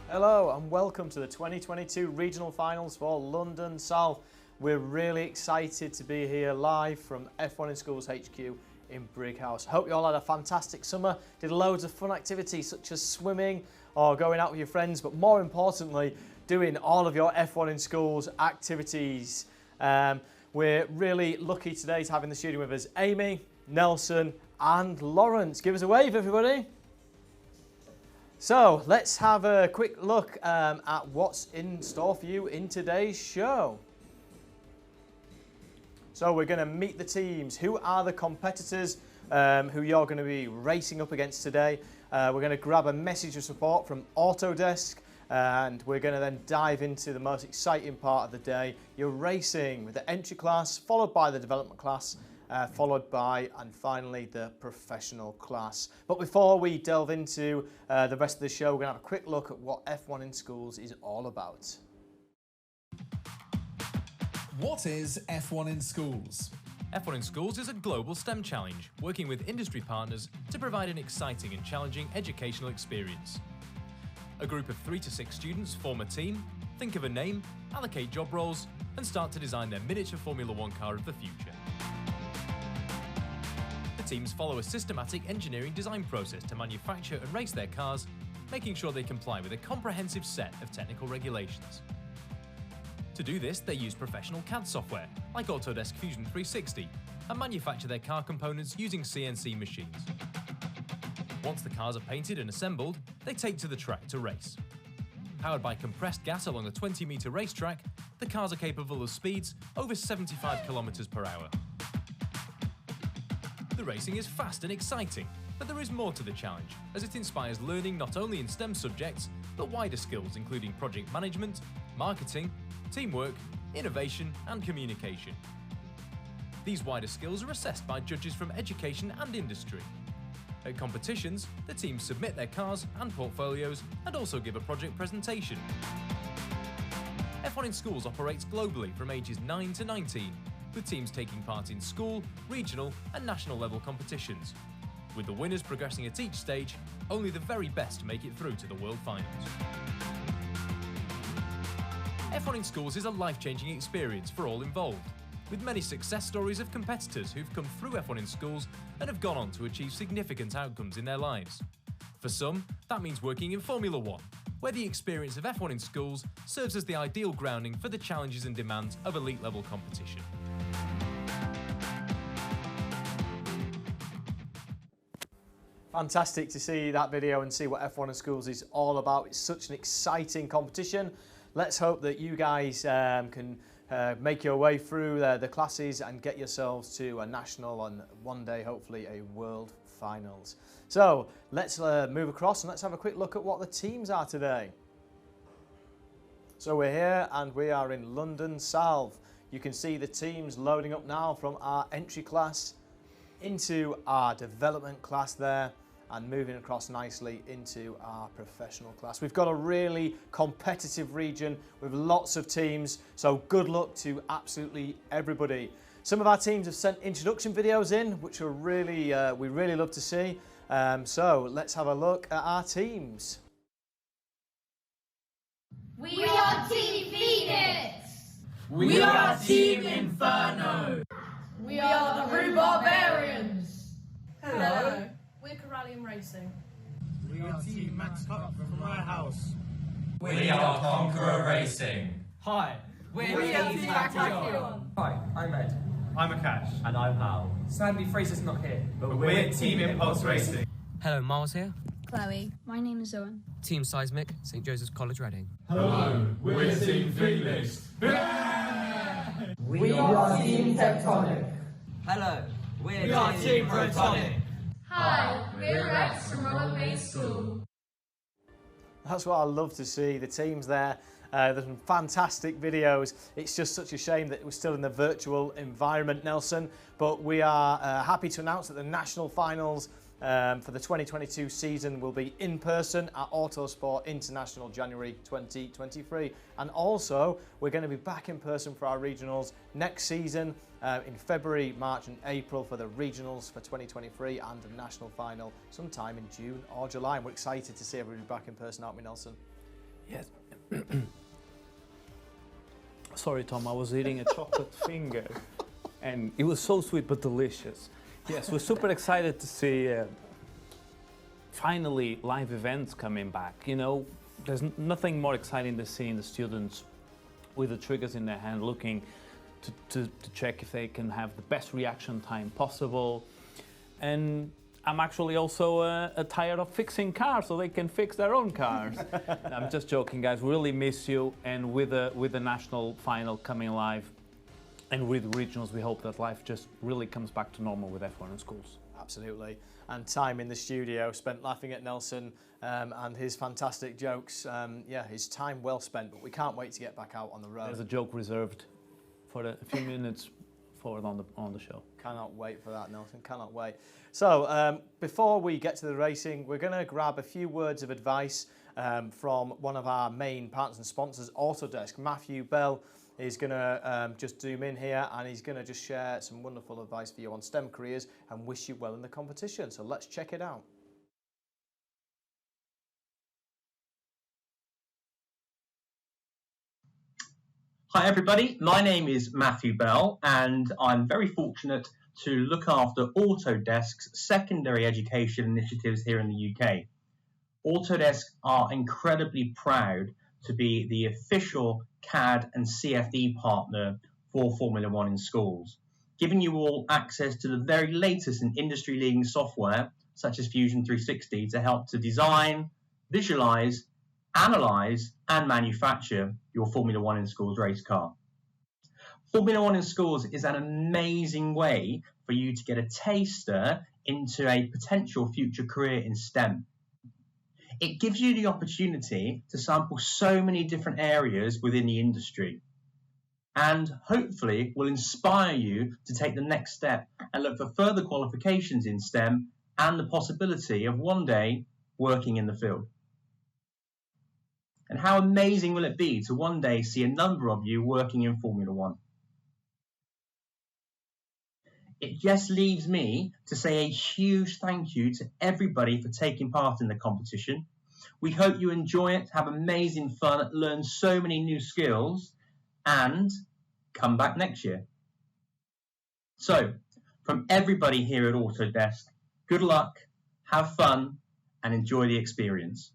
Hello and welcome to the 2022 Regional Finals for London South. We're really excited to be here live from F1 in Schools HQ in Brighouse. Hope you all had a fantastic summer, did loads of fun activities such as swimming or going out with your friends, but more importantly, doing all of your F1 in Schools activities. We're really lucky today to have in the studio with us Amy, Nelson and Lawrence. Give us a wave, everybody. So let's have a quick look at what's in store for you in today's show. So we're going to meet the teams. Who are the competitors who you're going to be racing up against today? We're going to grab a message of support from Autodesk, and we're going to then dive into the most exciting part of the day. You're racing with the entry class, followed by the development class, followed by, and finally, the professional class. But before we delve into the rest of the show, we're going to have a quick look at what F1 in Schools is all about. What is F1 in Schools? F1 in Schools is a global STEM challenge, working with industry partners to provide an exciting and challenging educational experience. A group of 3 to 6 students form a team, think of a name, allocate job roles, and start to design their miniature Formula One car of the future. The teams follow a systematic engineering design process to manufacture and race their cars, making sure they comply with a comprehensive set of technical regulations. To do this, they use professional CAD software, like Autodesk Fusion 360, and manufacture their car components using CNC machines. Once the cars are painted and assembled, they take to the track to race. Powered by compressed gas along a 20-metre racetrack, the cars are capable of speeds over 75 kilometers per hour. The racing is fast and exciting, but there is more to the challenge, as it inspires learning not only in STEM subjects, but wider skills including project management, marketing, teamwork, innovation, and communication. These wider skills are assessed by judges from education and industry. At competitions, the teams submit their cars and portfolios and also give a project presentation. F1 in Schools operates globally from ages 9 to 19, with teams taking part in school, regional and national level competitions. With the winners progressing at each stage, only the very best make it through to the World Finals. F1 in Schools is a life-changing experience for all involved, with many success stories of competitors who've come through F1 in Schools and have gone on to achieve significant outcomes in their lives. For some, that means working in Formula One, where the experience of F1 in Schools serves as the ideal grounding for the challenges and demands of elite-level competition. Fantastic to see that video and see what F1 in Schools is all about. It's such an exciting competition. Let's hope that you guys can make your way through the classes and get yourselves to a national and one day hopefully a world finals. So let's move across and let's have a quick look at what the teams are today. So we're here and we are in London South. You can see the teams loading up now from our entry class into our development class there, and moving across nicely into our professional class. We've got a really competitive region with lots of teams, so good luck to absolutely everybody. Some of our teams have sent introduction videos in, which are really, we really love to see. So let's have a look at our teams. We are Team Phoenix! We are Team Inferno! We are the Rue Barbarians! Hello! We're Corallium Racing. We are Team Max Cup from my house. We are Conqueror Racing. Hi, We're Team Tachyon. Hi, I'm Ed. I'm Akash. And I'm Hal. Sadly, Fraser's not here, But we're Team Impulse Racing. Hello, Miles here. Chloe. My name is Owen. Team Seismic, St Joseph's College, Reading. Hello, we're Team Phoenix. We are Team Tectonic. Hello, We are Team Protonic. Hi, we're Rex from Roland Bay School. That's what I love to see, the teams there. There's some fantastic videos. It's just such a shame that we're still in the virtual environment, Nelson, but we are happy to announce that the national finals for the 2022 season will be in person at Autosport International January 2023. And also, we're going to be back in person for our regionals next season in February, March and April for the regionals for 2023 and the national final sometime in June or July. And we're excited to see everybody back in person, aren't we, Nelson? Yes. Sorry, Tom, I was eating a chocolate finger, and it was so sweet but delicious. Yes, we're super excited to see finally live events coming back. You know, there's nothing more exciting than seeing the students with the triggers in their hand, looking to check if they can have the best reaction time possible. And I'm actually also tired of fixing cars, so they can fix their own cars. I'm just joking, guys. We really miss you, and with the national final coming live, and with regionals, we hope that life just really comes back to normal with F1 in schools. Absolutely. And time in the studio spent laughing at Nelson and his fantastic jokes. Yeah, his time well spent, but we can't wait to get back out on the road. There's a joke reserved for a few minutes forward on the show. Cannot wait for that, Nelson, cannot wait. So before we get to the racing, we're going to grab a few words of advice from one of our main partners and sponsors, Autodesk. Matthew Bell is going to just zoom in here, and he's going to just share some wonderful advice for you on STEM careers and wish you well in the competition. So let's check it out. Hi everybody, my name is Matthew Bell, and I'm very fortunate to look after Autodesk's secondary education initiatives here in the UK. Autodesk are incredibly proud to be the official CAD and CFD partner for Formula One in schools, giving you all access to the very latest and industry-leading software, such as Fusion 360, to help to design, visualize, analyze, and manufacture your Formula One in schools race car. Formula One in schools is an amazing way for you to get a taster into a potential future career in STEM. It gives you the opportunity to sample so many different areas within the industry, and hopefully will inspire you to take the next step and look for further qualifications in STEM and the possibility of one day working in the field. And how amazing will it be to one day see a number of you working in Formula One? It just leaves me to say a huge thank you to everybody for taking part in the competition. We hope you enjoy it, have amazing fun, learn so many new skills, and come back next year. So, from everybody here at Autodesk, good luck, have fun, and enjoy the experience.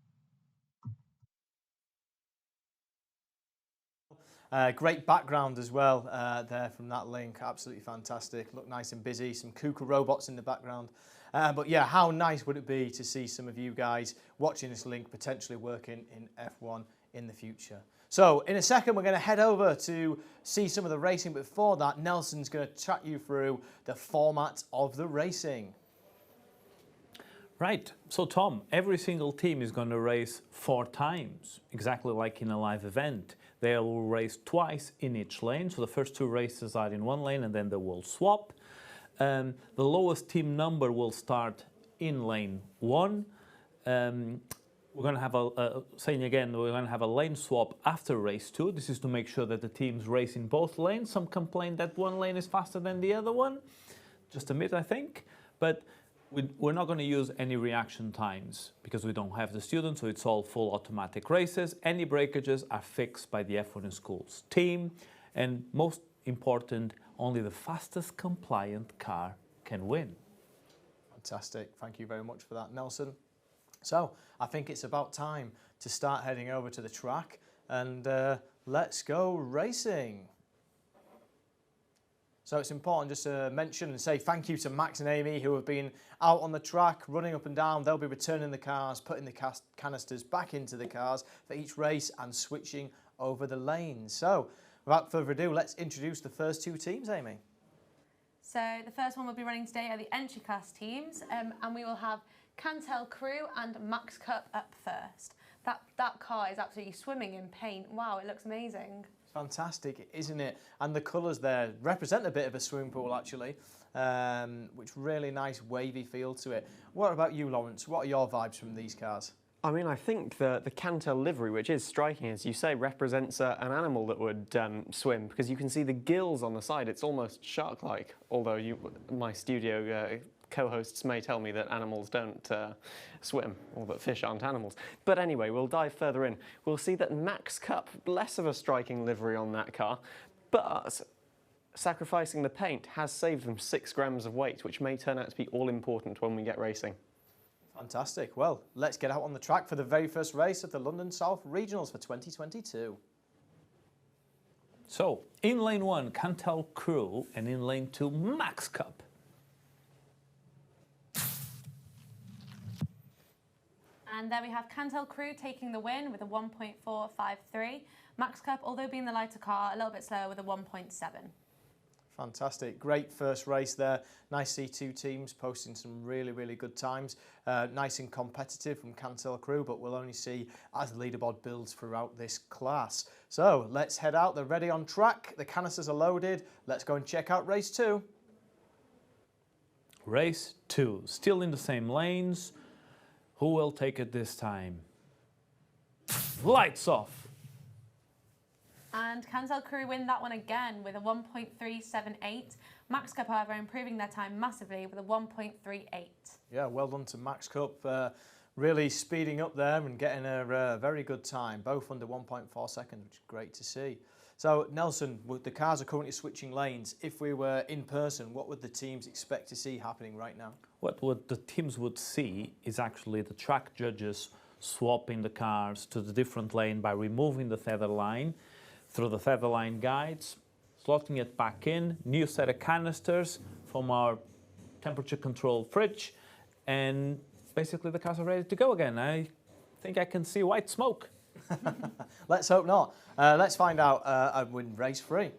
Great background as well there from that link, absolutely fantastic. Look nice and busy, some Kuka robots in the background. But yeah, how nice would it be to see some of you guys watching this link potentially working in F1 in the future. So in a second, we're going to head over to see some of the racing. But before that, Nelson's going to chat you through the format of the racing. Right, so Tom, every single team is going to race 4 times, exactly like in a live event. They will race twice in each lane, so the first 2 races are in one lane and then they will swap. The lowest team number will start in lane 1. We're going to have we're going to have a lane swap after race 2. This is to make sure that the teams race in both lanes. Some complain that one lane is faster than the other one, just a bit I think, but we're not going to use any reaction times because we don't have the students, so it's all full automatic races. Any breakages are fixed by the F1 in schools team, and most important, only the fastest compliant car can win. Fantastic, thank you very much for that, Nelson. So I think it's about time to start heading over to the track and let's go racing. So it's important just to mention and say thank you to Max and Amy, who have been out on the track, running up and down. They'll be returning the cars, putting the canisters back into the cars for each race and switching over the lanes. So without further ado, let's introduce the first 2 teams, Amy. So the first one we'll be running today are the entry class teams, and we will have Cantel Crew and Max Cup up first. That car is absolutely swimming in paint. Wow, it looks amazing. Fantastic, isn't it? And the colours there represent a bit of a swimming pool, actually, which really nice wavy feel to it. What about you, Lawrence? What are your vibes from these cars? I mean, I think the Cantel livery, which is striking, as you say, represents an animal that would swim, because you can see the gills on the side. It's almost shark-like, although my studio co-hosts may tell me that animals don't swim, or that fish aren't animals. But anyway, we'll dive further in. We'll see that Max Cup, less of a striking livery on that car, but sacrificing the paint has saved them 6 grams of weight, which may turn out to be all important when we get racing. Fantastic. Well, let's get out on the track for the very first race of the London South Regionals for 2022. So, in lane 1, Cantel Crew, and in lane 2, Max Cup. And there we have Cantel Crew taking the win with a 1.453. Max Cup, although being the lighter car, a little bit slower with a 1.7. Fantastic. Great first race there. Nice to see 2 teams posting some really, really good times. Nice and competitive from Cantel Crew, but we'll only see as the leaderboard builds throughout this class. So let's head out. They're ready on track. The canisters are loaded. Let's go and check out race 2. Race 2. Still in the same lanes. Who will take it this time? Lights off. And Cantel Crew win that one again with a 1.378. Max Cup, however, improving their time massively with a 1.38. Yeah, well done to Max Cup. Really speeding up there and getting a very good time, both under 1.4 seconds, which is great to see. So, Nelson, the cars are currently switching lanes. If we were in person, what would the teams expect to see happening right now? What the teams would see is actually the track judges swapping the cars to the different lane by removing the tether line through the tether line guides, slotting it back in, new set of canisters from our temperature controlled fridge, and basically the cars are ready to go again. I think I can see white smoke. Let's hope not. Let's find out in race 3.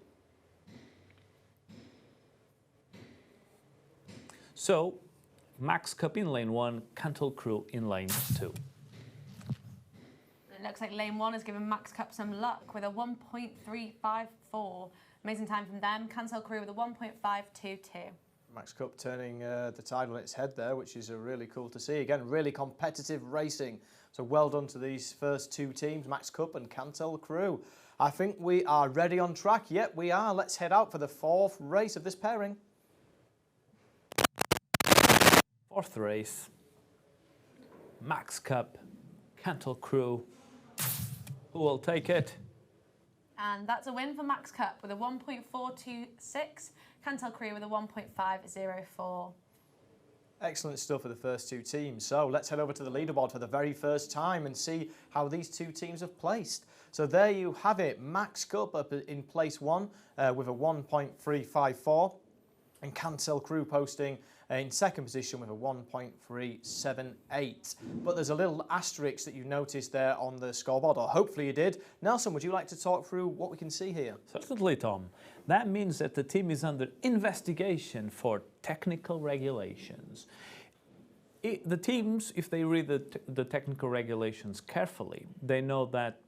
So, Max Cup in lane 1, Cantel Crew in lane 2. It looks like lane 1 has given Max Cup some luck with a 1.354. Amazing time from them. Cantel Crew with a 1.522. Max Cup turning the tide on its head there, which is really cool to see. Again, really competitive racing. So well done to these first 2 teams, Max Cup and Cantel Crew. I think we are ready on track. Yep, we are. Let's head out for the 4th race of this pairing. 4th race, Max Cup, Cantel Crew. Who will take it? And that's a win for Max Cup with a 1.426. Cantel Crew with a 1.504. Excellent stuff for the first 2 teams. So let's head over to the leaderboard for the very first time and see how these 2 teams have placed. So there you have it. Max Cup up in place 1 with a 1.354. And Cantel Crew posting in 2nd position with a 1.378. But there's a little asterisk that you noticed there on the scoreboard, or hopefully you did. Nelson, would you like to talk through what we can see here? Certainly, Tom. That means that the team is under investigation for technical regulations. The teams, if they read the technical regulations carefully, they know that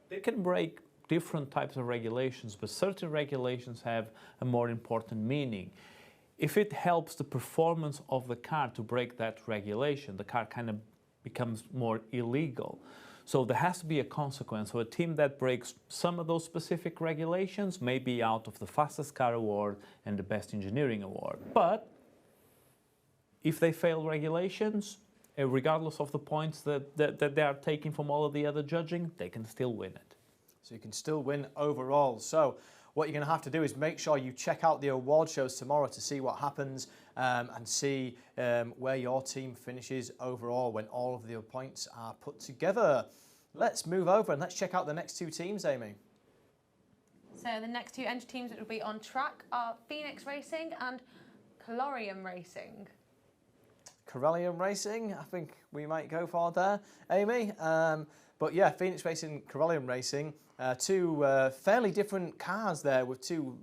they can break different types of regulations, but certain regulations have a more important meaning. If it helps the performance of the car to break that regulation, the car kind of becomes more illegal. So there has to be a consequence. So a team that breaks some of those specific regulations may be out of the fastest car award and the best engineering award. But if they fail regulations, regardless of the points that they are taking from all of the other judging, they can still win it. So you can still win overall. So what you're going to have to do is make sure you check out the award shows tomorrow to see what happens and see where your team finishes overall when all of the points are put together. Let's move over and let's check out the next 2 teams, Amy. So the next 2 entry teams that will be on track are Phoenix Racing and Colorium Racing. Corellium Racing, I think we might go for there, Amy. But yeah, Phoenix Racing, Corellium Racing, 2 fairly different cars there with 2,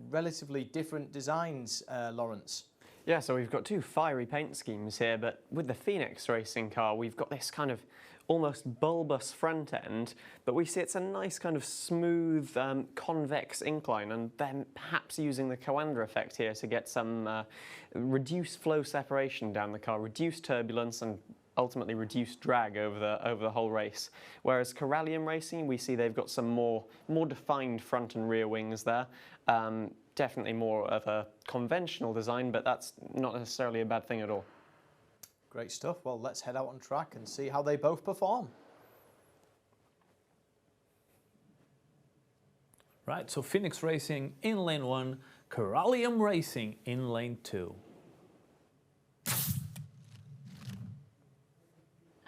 relatively different designs, Lawrence. Yeah, so we've got 2 fiery paint schemes here, but with the Phoenix Racing car, we've got this kind of almost bulbous front end, but we see it's a nice kind of smooth convex incline, and then perhaps using the Coanda effect here to get some reduced flow separation down the car, reduced turbulence, and ultimately reduced drag over the whole race. Whereas Corellium Racing, we see they've got some more defined front and rear wings there. definitely more of a conventional design, but that's not necessarily a bad thing at all. Great stuff. Well, let's head out on track and see how they both perform. Right, so Phoenix Racing in lane 1, Corallium Racing in lane 2.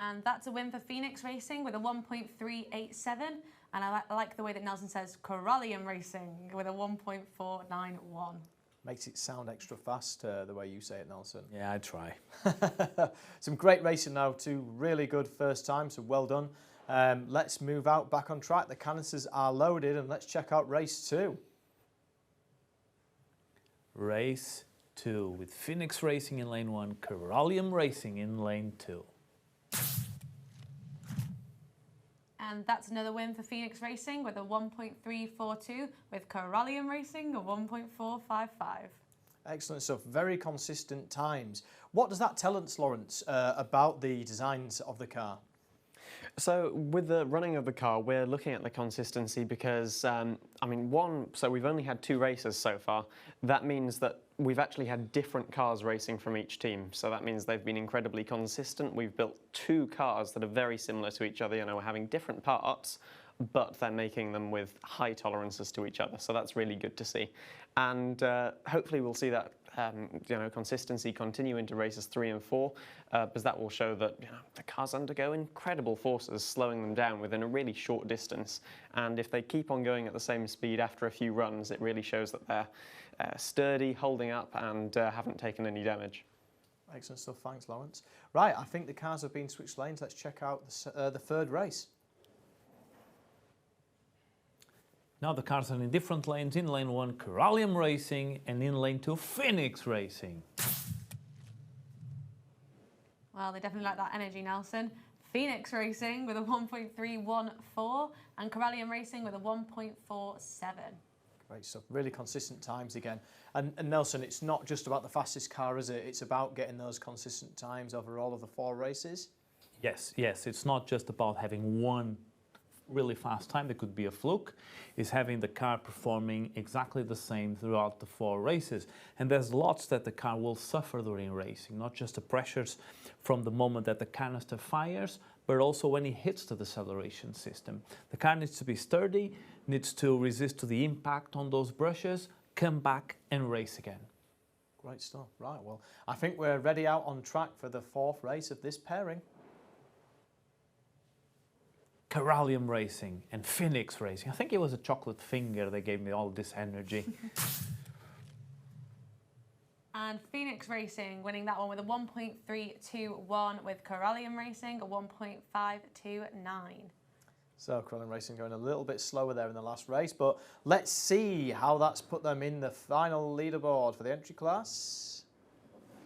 And that's a win for Phoenix Racing with a 1.387. And I like the way that Nelson says Corallium Racing with a 1.491. Makes it sound extra fast the way you say it, Nelson. Yeah, I try. Some great racing now, 2 really good first times, so well done. Let's move out back on track. The canisters are loaded and let's check out race 2. Race 2 with Phoenix Racing in lane 1, Corallium Racing in lane 2. And that's another win for Phoenix Racing with a 1.342, with Corallium Racing a 1.455. Excellent stuff. Very consistent times. What does that tell us, Lawrence, about the designs of the car? So with the running of the car, we're looking at the consistency because, I mean, so we've only had 2 races so far. That means that we've actually had different cars racing from each team. So that means they've been incredibly consistent. We've built 2 cars that are very similar to each other. You know, we're having different parts, but they're making them with high tolerances to each other. So that's really good to see. And hopefully we'll see that you know, consistency continue into races 3 and 4, because that will show that, you know, the cars undergo incredible forces, slowing them down within a really short distance. And if they keep on going at the same speed after a few runs, it really shows that they're sturdy, holding up, and haven't taken any damage. Excellent stuff. Thanks, Lawrence. Right, I think the cars have been switched lanes. Let's check out the 3rd race. Now the cars are in different lanes. In lane 1, Corallium Racing, and in lane 2, Phoenix Racing. Well, they definitely like that energy, Nelson. Phoenix Racing with a 1.314 and Corallium Racing with a 1.47. Great stuff. Really consistent times again. And Nelson, it's not just about the fastest car, is it? It's about getting those consistent times over all of the 4 races. Yes, it's not just about having one really fast time that could be a fluke. Is having the car performing exactly the same throughout the 4 races. And there's lots that the car will suffer during racing, not just the pressures from the moment that the canister fires, but also when it hits the deceleration system. The car needs to be sturdy, needs to resist to the impact on those brushes, come back and race again. Great stuff. Right, well, I think we're ready out on track for the 4th race of this pairing. Corallium Racing and Phoenix Racing. I think it was a chocolate finger that gave me all this energy. And Phoenix Racing winning that one with a 1.321, with Corallium Racing a 1.529. So Corallium Racing going a little bit slower there in the last race, but let's see how that's put them in the final leaderboard for the entry class.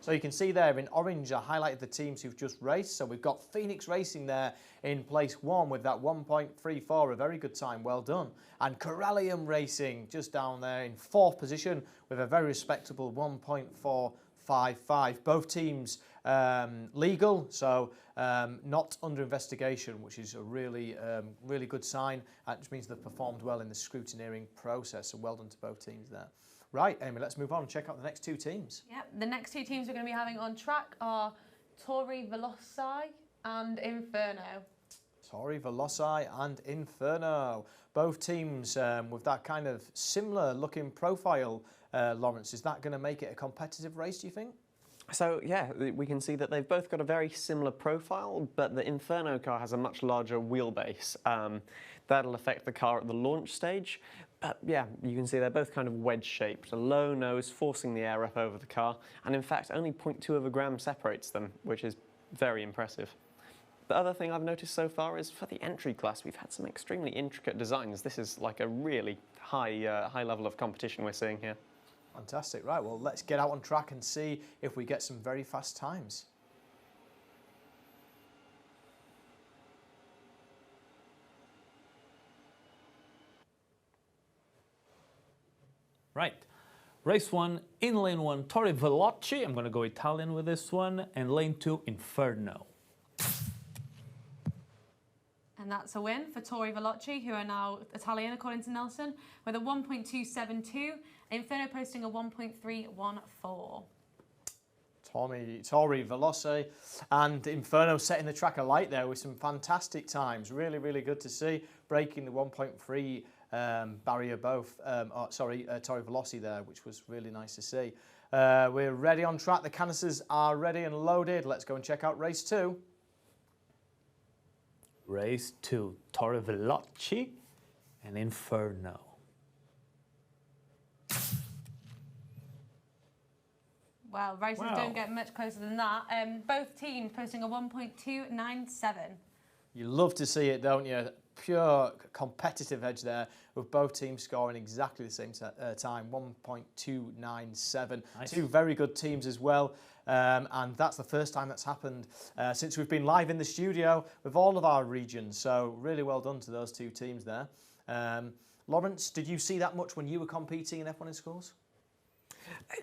So you can see there in orange, I highlighted the teams who've just raced. So we've got Phoenix Racing there in place 1 with that 1.34, a very good time, well done. And Corallium Racing just down there in 4th position with a very respectable 1.455. Both teams legal, so not under investigation, which is a really good sign. Which means they've performed well in the scrutineering process, so well done to both teams there. Right, Amy, let's move on and check out the next 2 teams. Yep, the next 2 teams we're going to be having on track are Tori Veloci and Inferno. Tori Veloci and Inferno. Both teams with that kind of similar looking profile, Lawrence. Is that going to make it a competitive race, do you think? So yeah, we can see that they've both got a very similar profile, but the Inferno car has a much larger wheelbase. That'll affect the car at the launch stage. But yeah, you can see they're both kind of wedge-shaped, a low nose forcing the air up over the car, and in fact only 0.2 of a gram separates them, which is very impressive. The other thing I've noticed so far is for the entry class, we've had some extremely intricate designs. This is like a really high level of competition we're seeing here. Fantastic. Right, well, let's get out on track and see if we get some very fast times. Right, race 1, in lane 1, Tori Veloci, I'm going to go Italian with this one, and lane 2, Inferno. And that's a win for Tori Veloci, who are now Italian according to Nelson, with a 1.272. Inferno posting a 1.314. Tori Veloci and Inferno setting the track alight there with some fantastic times. Really, really good to see. Breaking the 1.3 barrier both. Tori Veloci there, which was really nice to see. We're ready on track. The canisters are ready and loaded. Let's go and check out race 2. Race 2, Tori Veloci and Inferno. Well, races don't get much closer than that. Both teams posting a 1.297. You love to see it, don't you? Pure competitive edge there, with both teams scoring exactly the same time, 1.297. Nice. Two very good teams as well. And that's the first time that's happened since we've been live in the studio with all of our regions. So really well done to those two teams there. Lawrence, did you see that much when you were competing in F1 in schools?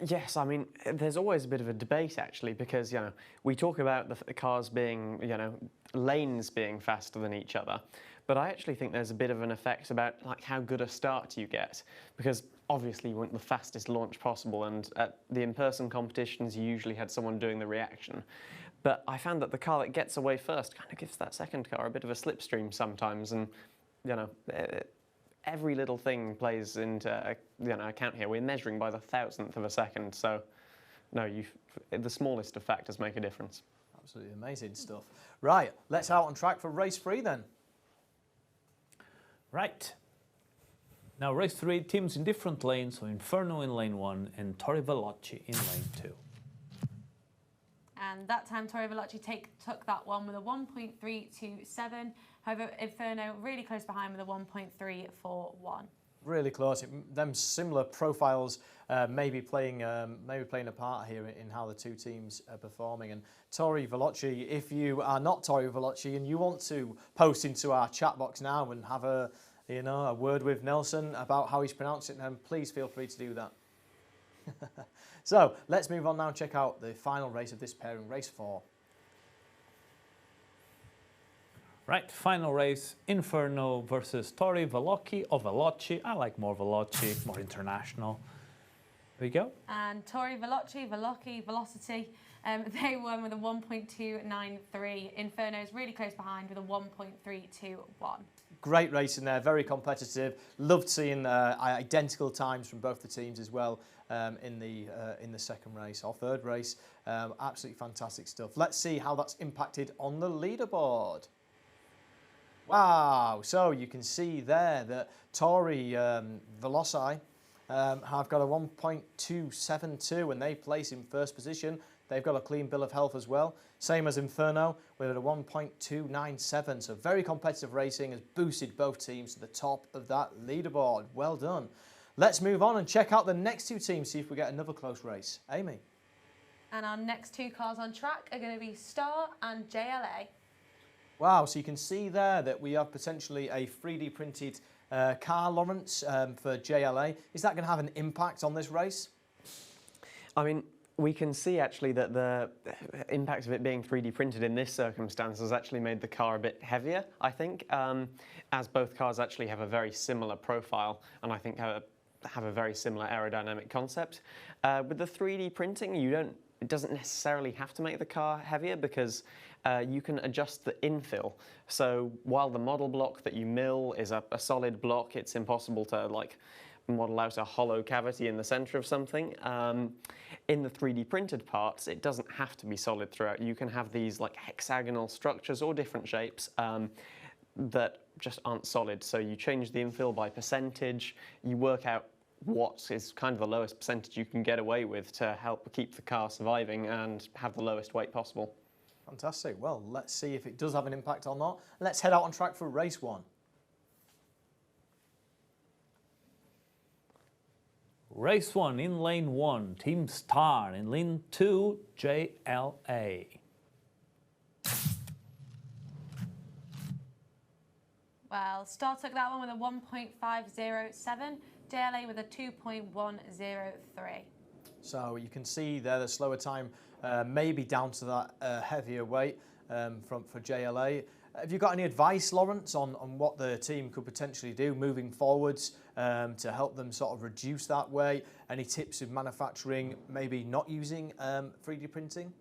Yes, I mean, there's always a bit of a debate actually, because, you know, we talk about the cars being, you know, lanes being faster than each other, but I actually think there's a bit of an effect about like how good a start you get, because obviously you want the fastest launch possible, and at the in-person competitions you usually had someone doing the reaction. But I found that the car that gets away first kind of gives that second car a bit of a slipstream sometimes, and, you know, every little thing plays into account here. We're measuring by the thousandth of a second, so no, the smallest of factors make a difference. Absolutely amazing stuff. Right, let's out on track for race 3 then. Right. Now race 3, teams in different lanes, so Inferno in lane 1 and Tori Veloci in lane 2. And that time Tori Veloci took that one with a 1.327. However, Inferno really close behind with a 1.341. Really close. Them similar profiles may be playing a part here in how the two teams are performing. And Tori Veloci, if you are not Tori Veloci and you want to post into our chat box now and have a word with Nelson about how he's pronounced it, then please feel free to do that. So let's move on now and check out the final race of this pairing, race 4. Right, final race, Inferno versus Tori Veloci or Veloci. I like more Veloci, more international. Here we go. And Tori Veloci, Velocity, they won with a 1.293. Inferno's really close behind with a 1.321. Great race in there, very competitive. Loved seeing identical times from both the teams as well in the second race, or third race. Absolutely fantastic stuff. Let's see how that's impacted on the leaderboard. Wow, so you can see there that Tori Veloci have got a 1.272 and they place in first position. They've got a clean bill of health as well. Same as Inferno with a 1.297. So very competitive racing has boosted both teams to the top of that leaderboard. Well done. Let's move on and check out the next two teams, see if we get another close race. Amy. And our next two cars on track are going to be Star and JLA. Wow, so you can see there that we have potentially a 3D printed car, Lawrence, for JLA. Is that going to have an impact on this race? I mean, we can see actually that the impact of it being 3D printed in this circumstance has actually made the car a bit heavier, I think, as both cars actually have a very similar profile and I think have a very similar aerodynamic concept. With the 3D printing, it doesn't necessarily have to make the car heavier because you can adjust the infill. So while the model block that you mill is a solid block, it's impossible to like model out a hollow cavity in the center of something. In the 3D printed parts, it doesn't have to be solid throughout. You can have these like hexagonal structures or different shapes that just aren't solid. So you change the infill by percentage, you work out what is kind of the lowest percentage you can get away with to help keep the car surviving and have the lowest weight possible. Fantastic. Well, let's see if it does have an impact or not. Let's head out on track for race 1. Race 1 in lane 1, Team Star. In lane 2, JLA. Well, Star took that one with a 1.507, JLA with a 2.103. So you can see there the slower time maybe down to that heavier weight for JLA. Have you got any advice, Lawrence, on what the team could potentially do moving forwards to help them sort of reduce that weight? Any tips of manufacturing, maybe not using 3D printing?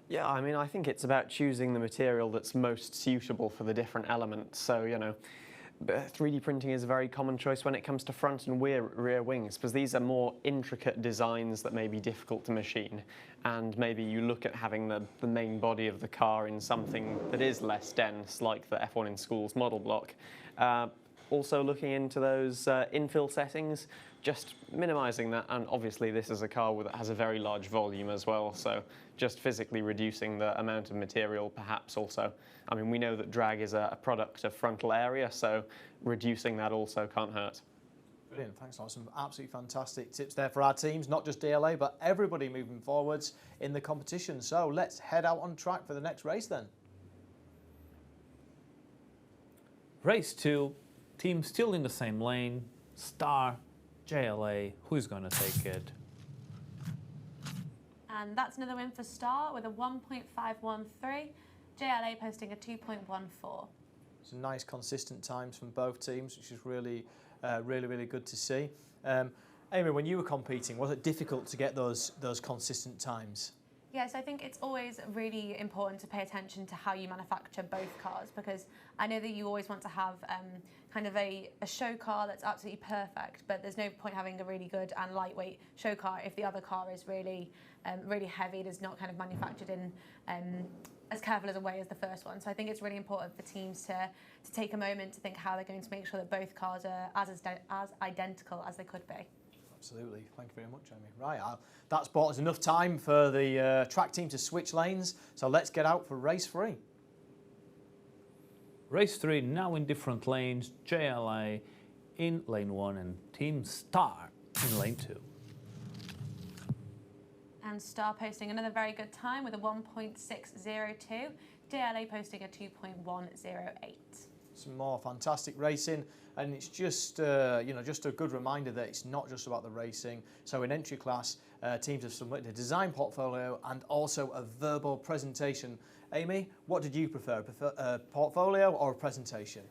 Yeah, I mean, I think it's about choosing the material that's most suitable for the different elements. So, 3D printing is a very common choice when it comes to front and rear wings, because these are more intricate designs that may be difficult to machine. And maybe you look at having the main body of the car in something that is less dense, like the F1 in Schools model block. Also looking into those infill settings, just minimizing that. And obviously this is a car that has a very large volume as well, so just physically reducing the amount of material perhaps also. I mean, we know that drag is a product of frontal area, so reducing that also can't hurt. Brilliant, thanks, Lawrence. Some absolutely fantastic tips there for our teams, not just DLA, but everybody moving forwards in the competition. So let's head out on track for the next race then. Race 2, team still in the same lane, Star, JLA, who's going to take it? And that's another win for Star with a 1.513, JLA posting a 2.14. Some nice consistent times from both teams, which is really good to see. Amy, when you were competing, was it difficult to get those consistent times? Yes, I think it's always really important to pay attention to how you manufacture both cars, because I know that you always want to have kind of a show car that's absolutely perfect, but there's no point having a really good and lightweight show car if the other car is really heavy. It is not kind of manufactured in as careful as a way as the first one. So I think it's really important for teams to take a moment to think how they're going to make sure that both cars are as identical as they could be. Absolutely. Thank you very much, Amy. Right, that's bought us enough time for the track team to switch lanes. So let's get out for race 3. Race 3 now in different lanes, JLA in lane 1 and Team Star in lane 2. And Star posting another very good time with a 1.602, JLA posting a 2.108. Some more fantastic racing, and it's just just a good reminder that it's not just about the racing. So in entry class, teams have submitted a design portfolio and also a verbal presentation. Amy, what did you prefer a portfolio or a presentation?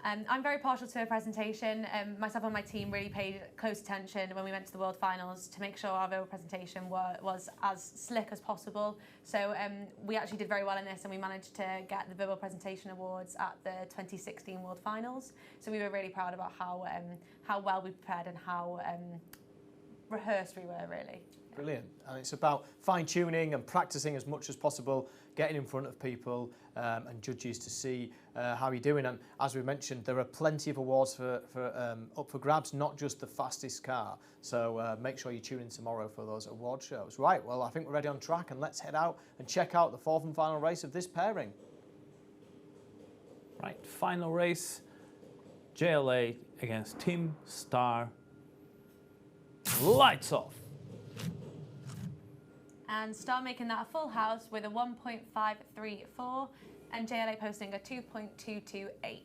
I'm very partial to a presentation. Myself and my team really paid close attention when we went to the World Finals to make sure our verbal presentation was as slick as possible. So we actually did very well in this, and we managed to get the verbal presentation awards at the 2016 World Finals. So we were really proud about how well we prepared and how rehearsed we were, really. Brilliant. And it's about fine-tuning and practicing as much as possible, getting in front of people and judges to see how you're doing. And as we mentioned, there are plenty of awards up for grabs, not just the fastest car. So make sure you tune in tomorrow for those award shows. Right, well, I think we're ready on track, and let's head out and check out the 4th and final race of this pairing. Right, final race, JLA against Team Star. Lights off. And Star making that a full house with a 1.534 and JLA posting a 2.228.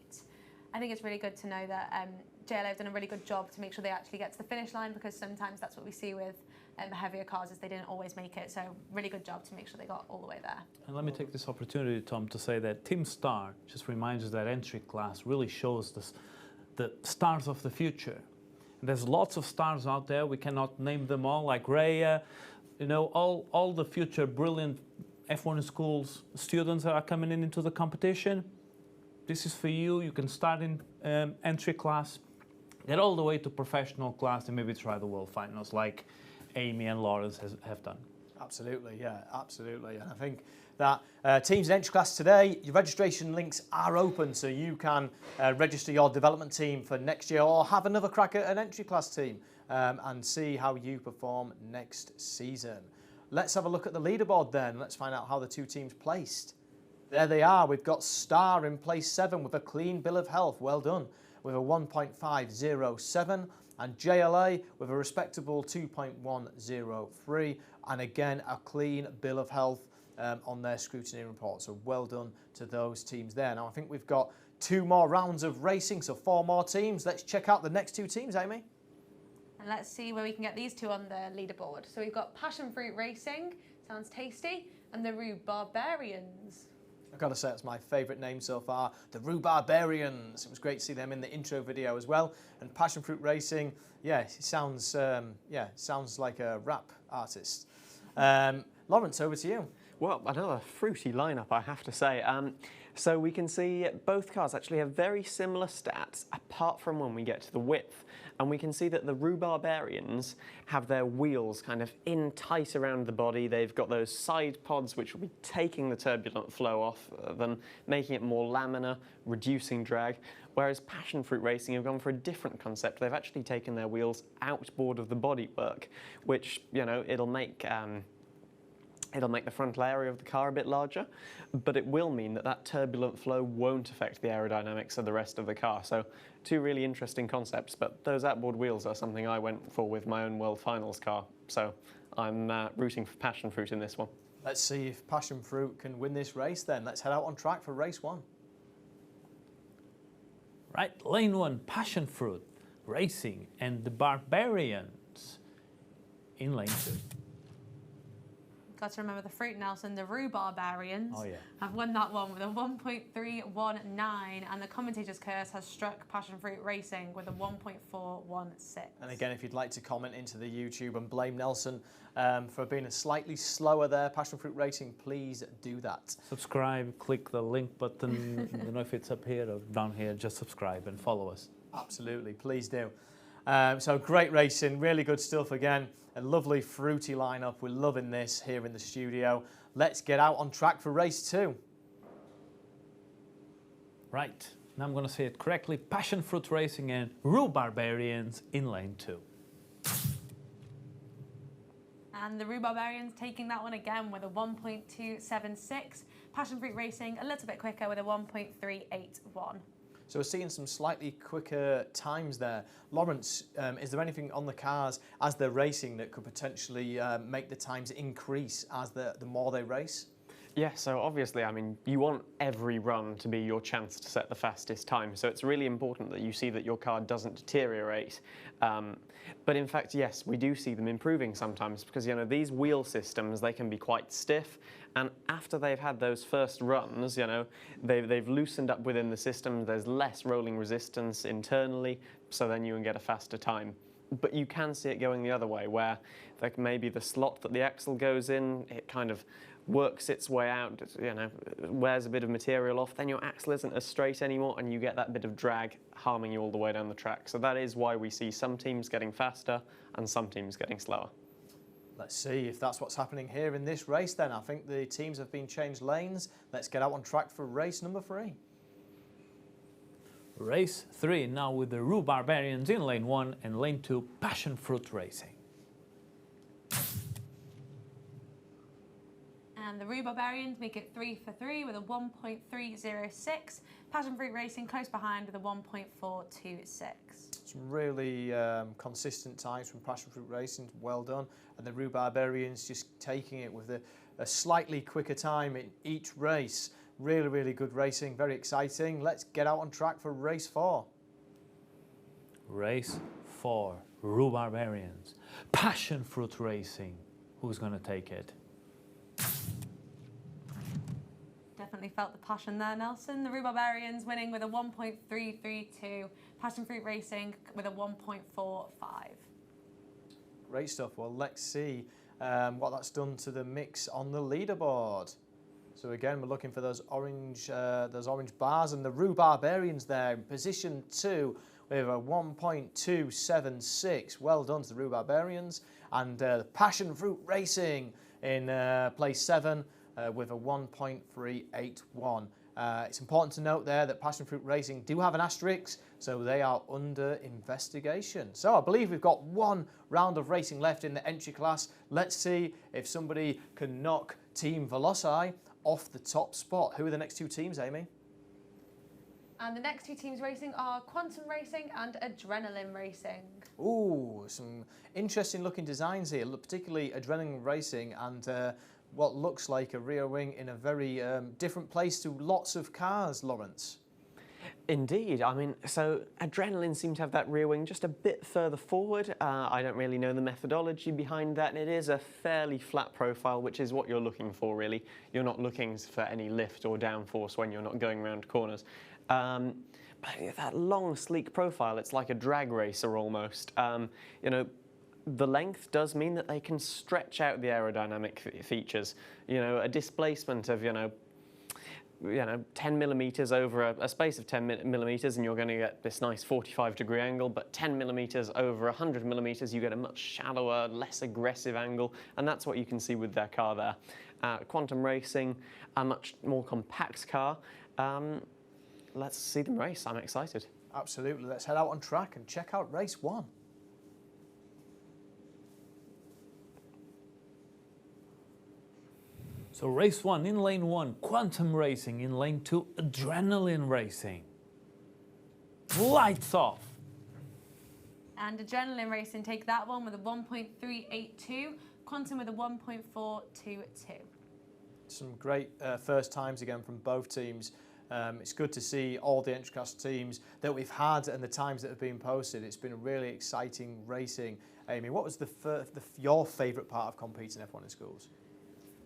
I think it's really good to know that JLA have done a really good job to make sure they actually get to the finish line, because sometimes that's what we see with heavier cars, is they didn't always make it. So really good job to make sure they got all the way there. And let me take this opportunity, Tom, to say that Team Star just reminds us that entry class really shows the stars of the future. And there's lots of stars out there. We cannot name them all, like Rhea. All the future brilliant F1 schools students that are coming into the competition. This is for you. You can start in entry class, get all the way to professional class, and maybe try the World Finals like Amy and Lawrence have done. Absolutely, yeah, absolutely. And I think that teams in entry class today, your registration links are open, so you can register your development team for next year or have another crack at an entry class team. And see how you perform next season. Let's have a look at the leaderboard then. Let's find out how the two teams placed. There they are. We've got Star in place 7 with a clean bill of health. Well done. With a 1.507, and JLA with a respectable 2.103, and again a clean bill of health on their scrutiny report. So well done to those teams there. Now I think we've got 2 more rounds of racing, so 4 more teams. Let's check out the next 2 teams, Amy. And let's see where we can get these 2 on the leaderboard. So we've got Passion Fruit Racing, sounds tasty, and the Rue Barbarians. I've got to say, that's my favourite name so far, the Rhubarbarians. It was great to see them in the intro video as well. And Passion Fruit Racing, yeah, it sounds like a rap artist. Lawrence, over to you. Well, another fruity lineup, I have to say. So we can see both cars actually have very similar stats, apart from when we get to the width. And we can see that the Rhubarbarians have their wheels kind of in tight around the body. They've got those side pods which will be taking the turbulent flow off them, making it more laminar, reducing drag. Whereas Passion Fruit Racing have gone for a different concept. They've actually taken their wheels outboard of the bodywork, which, you know, it'll make the frontal area of the car a bit larger, but it will mean that that turbulent flow won't affect the aerodynamics of the rest of the car. So two really interesting concepts, but those outboard wheels are something I went for with my own World Finals car. So I'm rooting for Passion Fruit in this one. Let's see if Passion Fruit can win this race then. Let's head out on track for race 1. Right, lane 1, Passion Fruit Racing and the Barbarians in lane 2. Got to remember the fruit, Nelson. The Rhubarbarians have won that one with a 1.319, and the commentator's curse has struck Passion Fruit Racing with a 1.416. And again, if you'd like to comment into the YouTube and blame Nelson for being slightly slower there, Passion Fruit Racing, please do that. Subscribe, click the link button. I don't know if it's up here or down here. Just subscribe and follow us. Absolutely, please do. So great racing, really good stuff again. A lovely fruity lineup. We're loving this here in the studio. Let's get out on track for race 2. Right, now I'm going to say it correctly. Passion Fruit Racing and Rhubarbarians in lane 2. And the Rhubarbarians taking that one again with a 1.276. Passion Fruit Racing a little bit quicker with a 1.381. So we're seeing some slightly quicker times there. Lawrence, is there anything on the cars as they're racing that could potentially make the times increase as the more they race? Yeah, so obviously, I mean, you want every run to be your chance to set the fastest time. So it's really important that you see that your car doesn't deteriorate. But in fact, yes, we do see them improving sometimes because, you know, these wheel systems, they can be quite stiff. And after they've had those first runs, you know, they've loosened up within the system. There's less rolling resistance internally, so then you can get a faster time. But you can see it going the other way, where like maybe the slot that the axle goes in, it kind of works its way out, you know, wears a bit of material off, then your axle isn't as straight anymore and you get that bit of drag harming you all the way down the track. So that is why we see some teams getting faster and some teams getting slower. Let's see if that's what's happening here in this race then. I think the teams have been changed lanes. Let's get out on track for race number 3. Race 3 now with the Rhubarbarians in lane 1 and lane 2 Passion Fruit Racing. And the Rhubarbarians make it 3 for 3 with a 1.306. Passion Fruit Racing close behind with a 1.426. Some really consistent times from Passion Fruit Racing, well done. And the Rhubarbarians just taking it with a slightly quicker time in each race. Really, really good racing, very exciting. Let's get out on track for race 4. Race 4, Rhubarbarians. Passion Fruit Racing. Who's going to take it? Definitely felt the passion there, Nelson. The Rhubarbarians winning with a 1.332. Passion Fruit Racing with a 1.45. Great stuff. Well, let's see what that's done to the mix on the leaderboard. So again, we're looking for those orange bars, and the Rhubarbarians there in position 2 with a 1.276. Well done to the Rhubarbarians. And the Passion Fruit Racing in place 7 with a 1.381. It's important to note there that Passion Fruit Racing do have an asterisk, so they are under investigation. So I believe we've got one round of racing left in the entry class. Let's see if somebody can knock Team Veloci off the top spot. Who are the next 2 teams, Amy? And the next 2 teams racing are Quantum Racing and Adrenaline Racing. Ooh, some interesting looking designs here, particularly Adrenaline Racing and what looks like a rear wing in a very different place to lots of cars, Lawrence. Indeed. I mean, so adrenaline seemed to have that rear wing just a bit further forward. I don't really know the methodology behind that. It is a fairly flat profile, which is what you're looking for, really. You're not looking for any lift or downforce when you're not going around corners. But that long, sleek profile, it's like a drag racer almost. You know, the length does mean that they can stretch out the aerodynamic features. You know, a displacement of, 10 millimeters over a space of 10 millimeters, and you're going to get this nice 45-degree angle, but 10 millimeters over 100 millimeters, you get a much shallower, less aggressive angle, and that's what you can see with their car there. Quantum Racing, a much more compact car. Let's see them race. I'm excited. Absolutely. Let's head out on track and check out race 1. So race 1 in lane 1, quantum racing. In lane 2, adrenaline racing. Lights off. And adrenaline racing take that one with a 1.382, quantum with a 1.422. Some great first times again from both teams. It's good to see all the entry class teams that we've had and the times that have been posted. It's been a really exciting racing. Amy, what was your favourite part of competing F1 in schools?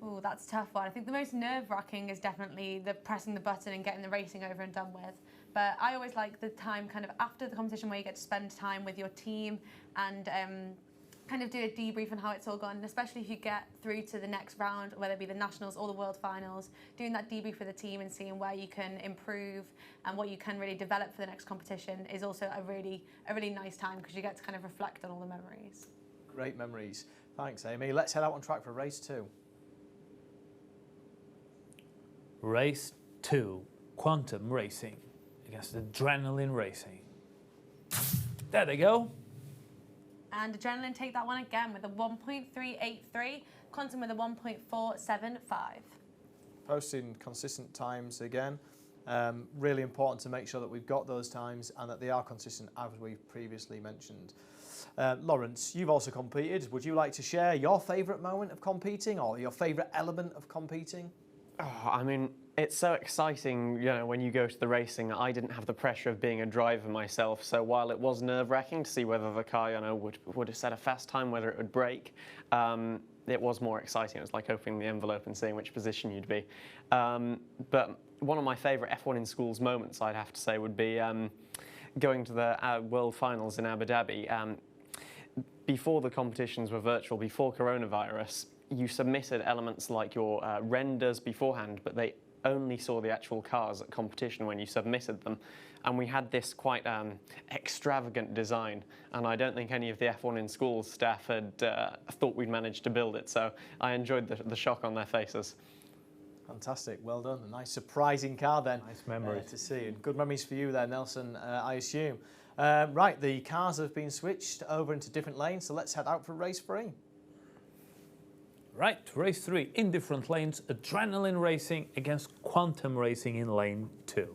Oh, that's a tough one. I think the most nerve-wracking is definitely the pressing the button and getting the racing over and done with. But I always like the time kind of after the competition where you get to spend time with your team and kind of do a debrief on how it's all gone, and especially if you get through to the next round, whether it be the Nationals or the World Finals, doing that debrief with the team and seeing where you can improve and what you can really develop for the next competition is also a really nice time because you get to kind of reflect on all the memories. Great memories. Thanks, Amy. Let's head out on track for race 2. Race 2, quantum racing against adrenaline racing. There they go. And adrenaline take that one again with a 1.383, quantum with a 1.475. Posting consistent times again. Really important to make sure that we've got those times and that they are consistent, as we've previously mentioned. Lawrence, you've also competed. Would you like to share your favourite moment of competing or your favourite element of competing? Oh, I mean, it's so exciting, when you go to the racing. I didn't have the pressure of being a driver myself, so while it was nerve-wracking to see whether the car, would have set a fast time, whether it would break, it was more exciting. It was like opening the envelope and seeing which position you'd be. But one of my favourite F1 in schools moments, I'd have to say, would be going to the World Finals in Abu Dhabi. Before the competitions were virtual, before coronavirus, you submitted elements like your renders beforehand, but they only saw the actual cars at competition when you submitted them. And we had this quite extravagant design, and I don't think any of the F1 in schools staff had thought we'd managed to build it, so I enjoyed the shock on their faces. Fantastic, well done. A nice surprising car then. Nice memories. To see. And good memories for you there, Nelson, I assume. Right, the cars have been switched over into different lanes, so let's head out for race 3. Right, race 3 in different lanes, adrenaline racing against quantum racing in lane 2.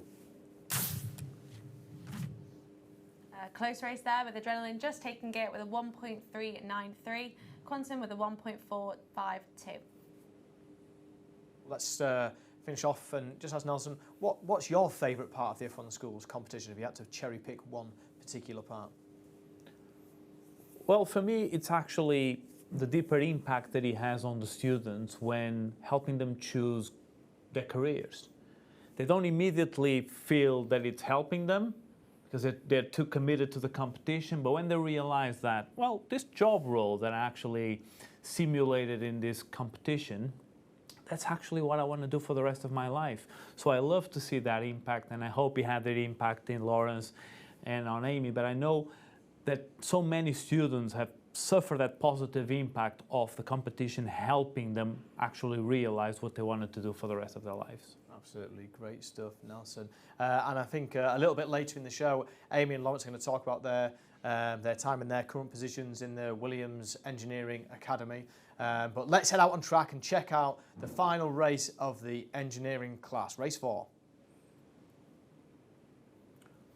Close race there with adrenaline just taking it with a 1.393, quantum with a 1.452. Let's finish off and just ask Nelson, what's your favourite part of the F1 Schools competition if you had to cherry pick one particular part? Well, for me, it's actually the deeper impact that he has on the students when helping them choose their careers. They don't immediately feel that it's helping them because they're too committed to the competition, but when they realize that, well, this job role that I actually simulated in this competition, that's actually what I want to do for the rest of my life. So I love to see that impact, and I hope he had that impact in Lawrence and on Amy, but I know that so many students have suffered that positive impact of the competition helping them actually realize what they wanted to do for the rest of their lives. Absolutely, great stuff, Nelson. And I think a little bit later in the show, Amy and Lawrence are going to talk about their time and their current positions in the Williams Engineering Academy. But let's head out on track and check out the final race of the engineering class, race 4.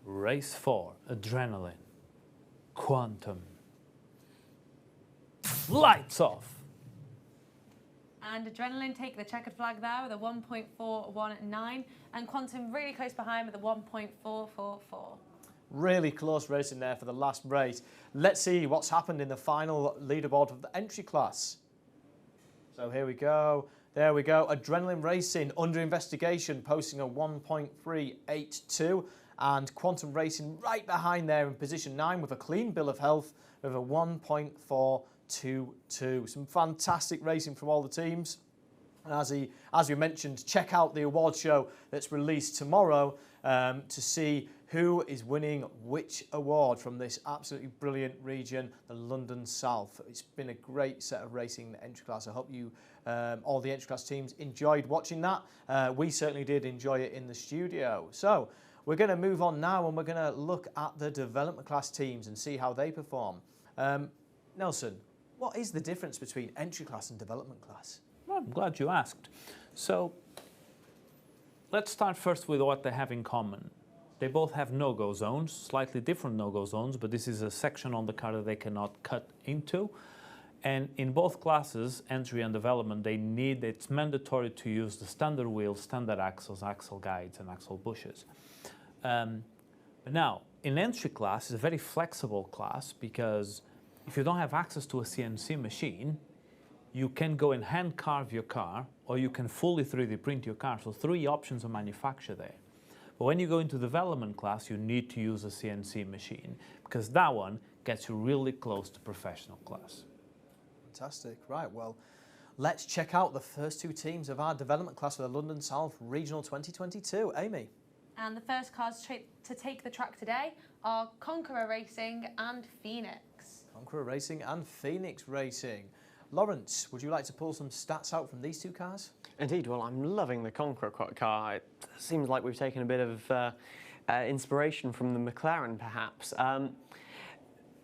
Race 4, adrenaline, quantum. Lights off. And Adrenaline take the checkered flag there with a 1.419, and Quantum really close behind with a 1.444. Really close racing there for the last race. Let's see what's happened in the final leaderboard of the entry class. So here we go. There we go. Adrenaline Racing under investigation, posting a 1.382, and Quantum Racing right behind there in position 9 with a clean bill of health with a 1.422. Some fantastic racing from all the teams. And as we mentioned, check out the award show that's released tomorrow to see who is winning which award from this absolutely brilliant region, the London South. It's been a great set of racing in the entry class. I hope you, all the entry class teams, enjoyed watching that. We certainly did enjoy it in the studio. So we're going to move on now, and we're going to look at the development class teams and see how they perform. Nelson, what is the difference between entry class and development class? Well, I'm glad you asked. So let's start first with what they have in common. They both have no-go zones, slightly different no-go zones, but this is a section on the car that they cannot cut into. And in both classes, entry and development, it's mandatory to use the standard wheels, standard axles, axle guides, and axle bushes. But now, in entry class, it's a very flexible class because if you don't have access to a CNC machine, you can go and hand carve your car, or you can fully 3D print your car. So 3 options of manufacture there. But when you go into development class, you need to use a CNC machine because that one gets you really close to professional class. Fantastic. Right, well, let's check out the first 2 teams of our development class for the London South Regional 2022. Amy. And the first cars to take the track today are Conqueror Racing and Phoenix. Conqueror Racing and Phoenix Racing. Lawrence, would you like to pull some stats out from these 2 cars? Indeed, well, I'm loving the Conqueror car. It seems like we've taken a bit of inspiration from the McLaren, perhaps.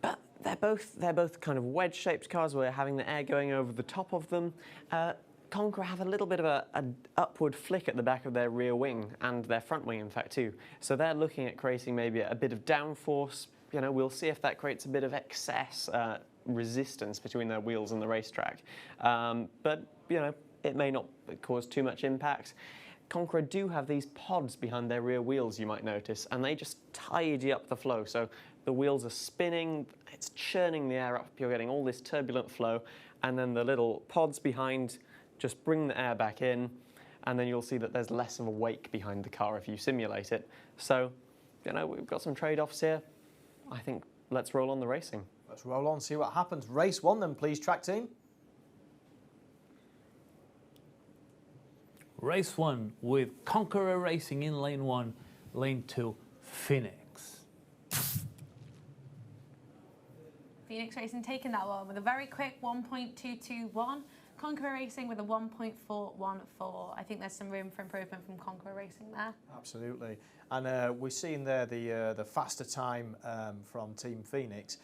But they're both kind of wedge-shaped cars. We're having the air going over the top of them. Conqueror have a little bit of an upward flick at the back of their rear wing and their front wing, in fact, too. So they're looking at creating maybe a bit of downforce. You know, we'll see if that creates a bit of excess resistance between their wheels and the racetrack. But, you know, it may not cause too much impact. Conqueror do have these pods behind their rear wheels, you might notice, and they just tidy up the flow. So the wheels are spinning, it's churning the air up, you're getting all this turbulent flow, and then the little pods behind just bring the air back in, and then you'll see that there's less of a wake behind the car if you simulate it. So, you know, we've got some trade-offs here. I think let's roll on the racing. Let's roll on, see what happens. Race 1 then, please, track team. Race 1 with Conqueror Racing in lane 1, lane 2, Phoenix. Phoenix Racing taking that one with a very quick 1.221. Conqueror Racing with a 1.414. I think there's some room for improvement from Conqueror Racing there. Absolutely. And we're seeing there the faster time from Team Phoenix.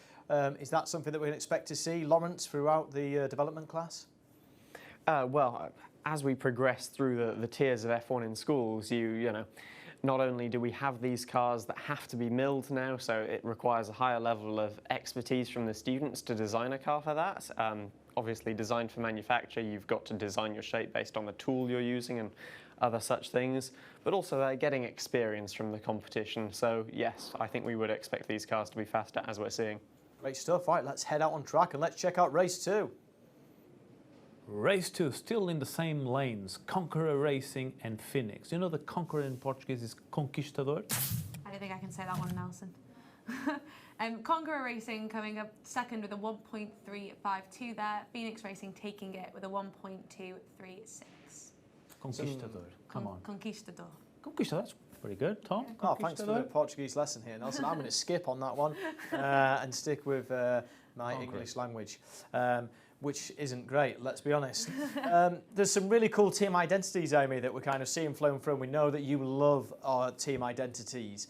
Is that something that we can expect to see, Lawrence, throughout the development class? Well, as we progress through the tiers of F1 in schools, you know, not only do we have these cars that have to be milled now, so it requires a higher level of expertise from the students to design a car for that. Obviously, designed for manufacture, you've got to design your shape based on the tool you're using and other such things, but also they're getting experience from the competition. So yes, I think we would expect these cars to be faster, as we're seeing. Great stuff. Right, let's head out on track and let's check out race 2. Race 2, still in the same lanes, Conqueror Racing and Phoenix. You know the Conqueror in Portuguese is Conquistador? I don't think I can say that one, Nelson. Conqueror Racing coming up second with a 1.352 there. Phoenix Racing taking it with a 1.236. Conquistador, come on. Conquistador. Conquistador, that's pretty good, Tom. Yeah, oh, thanks for the Portuguese lesson here, Nelson. I'm going to skip on that one and stick with my English language. Which isn't great, let's be honest. There's some really cool team identities, Amy, that we're kind of seeing flowing through. We know that you love our team identities.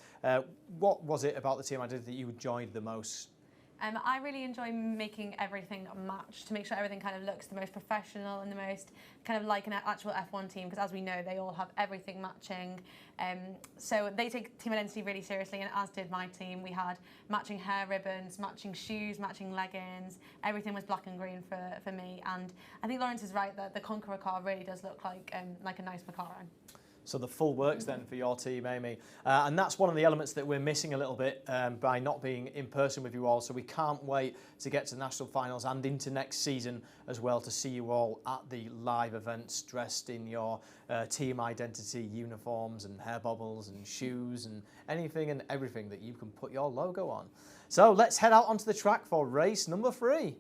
What was it about the team identity that you enjoyed the most? I really enjoy making everything match to make sure everything kind of looks the most professional and the most kind of like an actual F1 team, because as we know, they all have everything matching. So they take team identity really seriously, and as did my team. We had matching hair ribbons, matching shoes, matching leggings. Everything was black and green for me. And I think Lawrence is right that the Conqueror car really does look like a nice McLaren. So the full works then for your team, Amy. And that's one of the elements that we're missing a little bit by not being in person with you all. So we can't wait to get to the national finals and into next season as well, to see you all at the live events dressed in your team identity uniforms and hair bubbles and shoes and anything and everything that you can put your logo on. So let's head out onto the track for race number 3.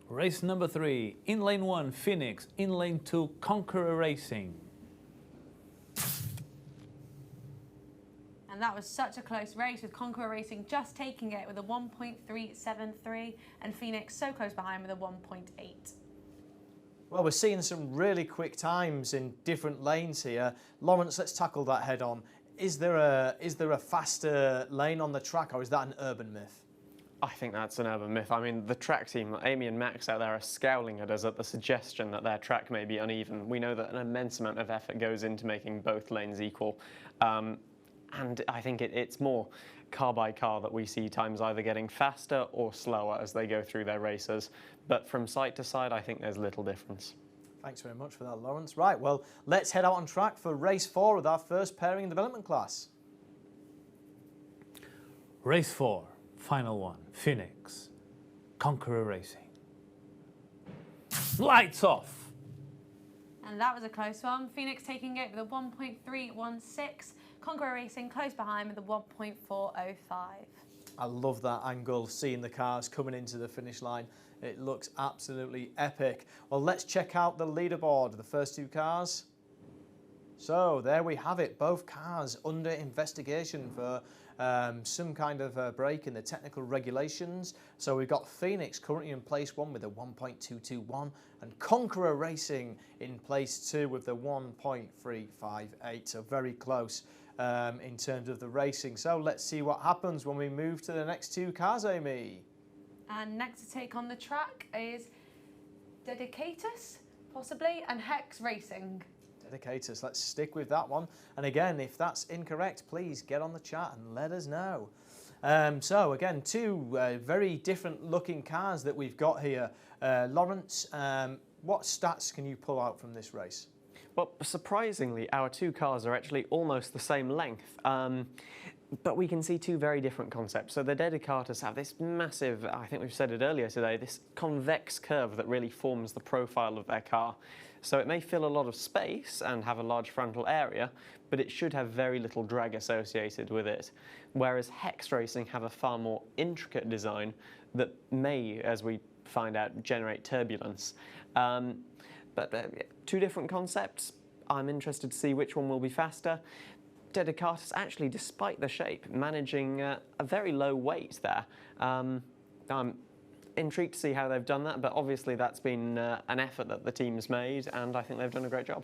Race number 3, in lane 1, Phoenix, in lane 2, Conqueror Racing. And that was such a close race, with Conqueror Racing just taking it with a 1.373 and Phoenix so close behind with a 1.8. Well, we're seeing some really quick times in different lanes here. Lawrence, let's tackle that head on. Is there a faster lane on the track, or is that an urban myth? I think that's an urban myth. I mean, the track team, Amy and Max out there, are scowling at us at the suggestion that their track may be uneven. We know that an immense amount of effort goes into making both lanes equal. And I think it's more car by car that we see times either getting faster or slower as they go through their races. But from side to side, I think there's little difference. Thanks very much for that, Lawrence. Right, well, let's head out on track for race 4 with our first pairing and development class. Race 4, final one, Phoenix, Conqueror Racing. Lights off. And that was a close one. Phoenix taking it with a 1.316. Conqueror Racing close behind with a 1.405. I love that angle, seeing the cars coming into the finish line. It looks absolutely epic. Well, let's check out the leaderboard, the first 2 cars. So there we have it, both cars under investigation for some kind of break in the technical regulations. So we've got Phoenix currently in place 1 with a 1.221 and Conqueror Racing in place 2 with the 1.358. So very close in terms of the racing. So let's see what happens when we move to the next 2 cars, Amy. And next to take on the track is Dedicatus, possibly, and Hex Racing. Dedicators, let's stick with that one. And again, if that's incorrect, please get on the chat and let us know. So again, 2 very different looking cars that we've got here. Lawrence, what stats can you pull out from this race? Well, surprisingly, our 2 cars are actually almost the same length. But we can see 2 very different concepts. So the Dedicatus have this massive, I think we've said it earlier today, this convex curve that really forms the profile of their car. So it may fill a lot of space and have a large frontal area, but it should have very little drag associated with it. Whereas Hex Racing have a far more intricate design that may, as we find out, generate turbulence. But 2 different concepts. I'm interested to see which one will be faster. Dedicatus, actually, despite the shape, managing a very low weight there. I'm intrigued to see how they've done that, but obviously that's been an effort that the team's made, and I think they've done a great job.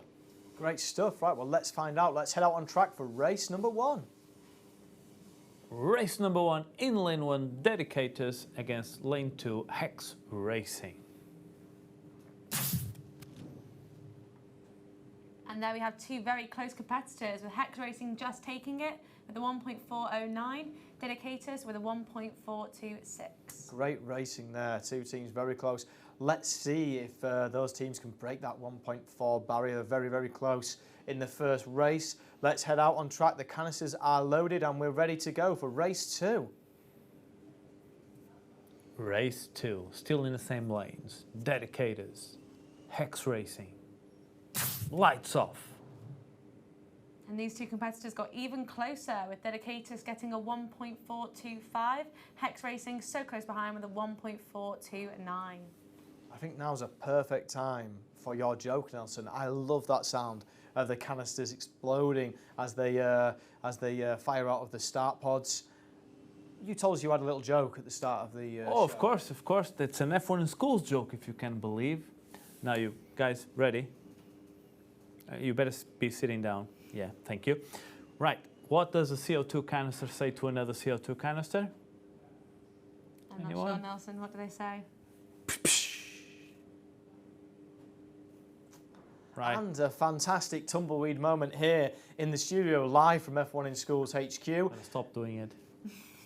Great stuff. Right, well, let's find out. Let's head out on track for race number 1. Race number 1, in lane 1, Dedicators against lane 2, Hex Racing. And there we have 2 very close competitors, with Hex Racing just taking it with a 1.409, Dedicators with a 1.426. Great racing there, 2 teams very close. Let's see if those teams can break that 1.4 barrier. Very, very close in the first race. Let's head out on track. The canisters are loaded and we're ready to go for race 2. Race 2, still in the same lanes. Dedicators, Hex Racing. Lights off. And these 2 competitors got even closer, with Dedicators getting a 1.425, Hex Racing so close behind with a 1.429. I think now's a perfect time for your joke, Nelson. I love that sound of the canisters exploding as they fire out of the start pods. You told us you had a little joke at the start of the show. Of course. That's an F1 in schools joke, if you can believe. Now you guys ready? You better be sitting down. Yeah, thank you. Right, what does a CO2 canister say to another CO2 canister? I'm not sure, Nelson. What do they say? Right. And a fantastic tumbleweed moment here in the studio, live from F1 in Schools HQ. Stop doing it.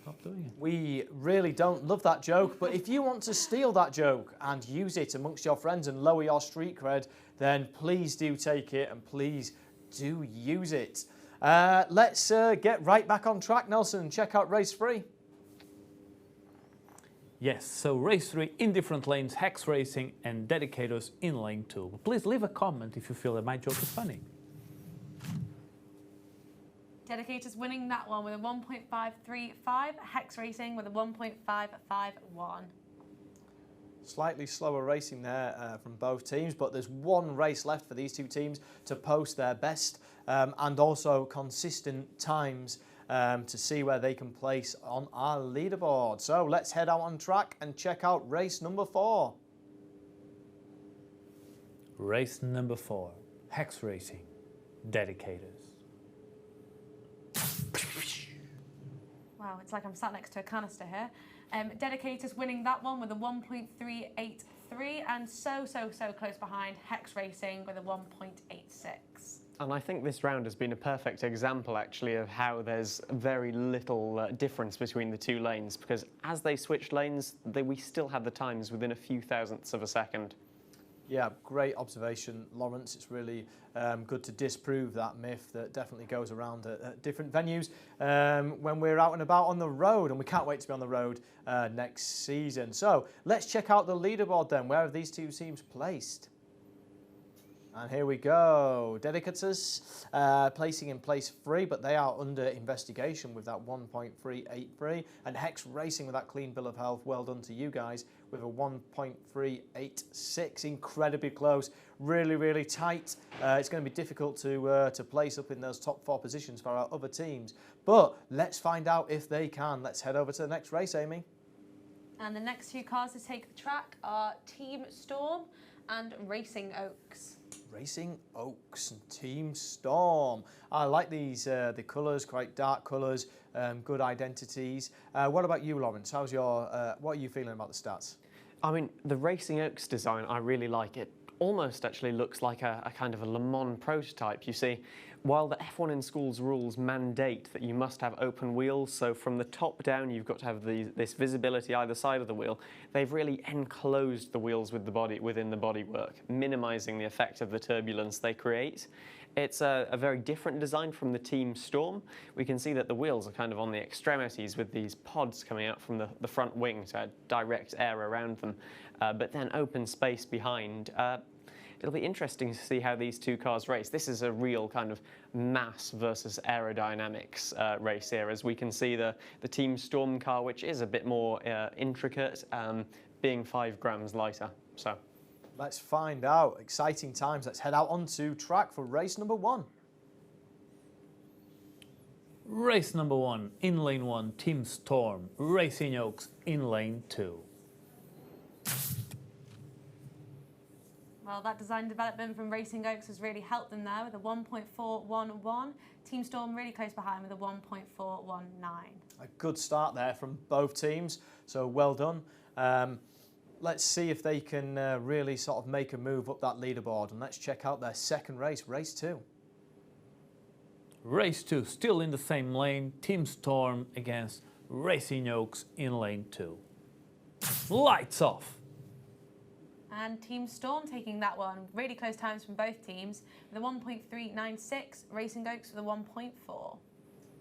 Stop doing it. We really don't love that joke, but if you want to steal that joke and use it amongst your friends and lower your street cred, then please do take it and please do use it. Let's get right back on track, Nelson, and check out race 3. Yes, so race 3 in different lanes, Hex Racing and Dedicators in lane 2. Please leave a comment if you feel that my joke is funny. Dedicators winning that one with a 1.535, Hex Racing with a 1.551. Slightly slower racing there from both teams, but there's one race left for these two teams to post their best and also consistent times to see where they can place on our leaderboard. So let's head out on track and check out race number 4. Race number 4, Hex Racing, Dedicators. Wow, it's like I'm sat next to a canister here. Dedicators winning that one with a 1.383 and so close behind Hex Racing with a 1.86. And I think this round has been a perfect example, actually, of how there's very little difference between the two lanes, because as they switched lanes, we still had the times within a few thousandths of a second. Yeah, great observation, Lawrence. It's really good to disprove that myth that definitely goes around at different venues when we're out and about on the road, and we can't wait to be on the road next season. So let's check out the leaderboard then. Where have these two teams placed? And here we go. Dedicators placing in place 3, but they are under investigation with that 1.383. And Hex Racing with that clean bill of health. Well done to you guys with a 1.386. Incredibly close. Really, really tight. It's going to be difficult to place up in those top 4 positions for our other teams. But let's find out if they can. Let's head over to the next race, Amy. And the next 2 cars to take the track are Team Storm and Racing Oaks. Racing Oaks and Team Storm. I like these, the colours, quite dark colours, good identities. What about you, Lawrence? How's your, what are you feeling about the stats? I mean, the Racing Oaks design, I really like it. Almost actually looks like a kind of a Le Mans prototype. You see, while the F1 in Schools rules mandate that you must have open wheels, so from the top down you've got to have this visibility either side of the wheel, they've really enclosed the wheels with the body within the bodywork, minimising the effect of the turbulence they create. It's a very different design from the Team Storm. We can see that the wheels are kind of on the extremities with these pods coming out from the front wing to direct air around them, but then open space behind. It'll be interesting to see how these two cars race. This is a real kind of mass versus aerodynamics race here, as we can see the Team Storm car, which is a bit more intricate, being 5 grams lighter. So let's find out. Exciting times. Let's head out onto track for race number 1. Race number 1, in lane 1, Team Storm, Racing Oaks in lane 2. Well, that design development from Racing Oaks has really helped them there with a 1.411. Team Storm really close behind with a 1.419. A good start there from both teams, so well done. Let's see if they can really sort of make a move up that leaderboard, and let's check out their second race, race 2. Race 2, still in the same lane, Team Storm against Racing Oaks in lane 2. Lights off! And Team Storm taking that one. Really close times from both teams with a 1.396, Racing Oaks with a 1.4.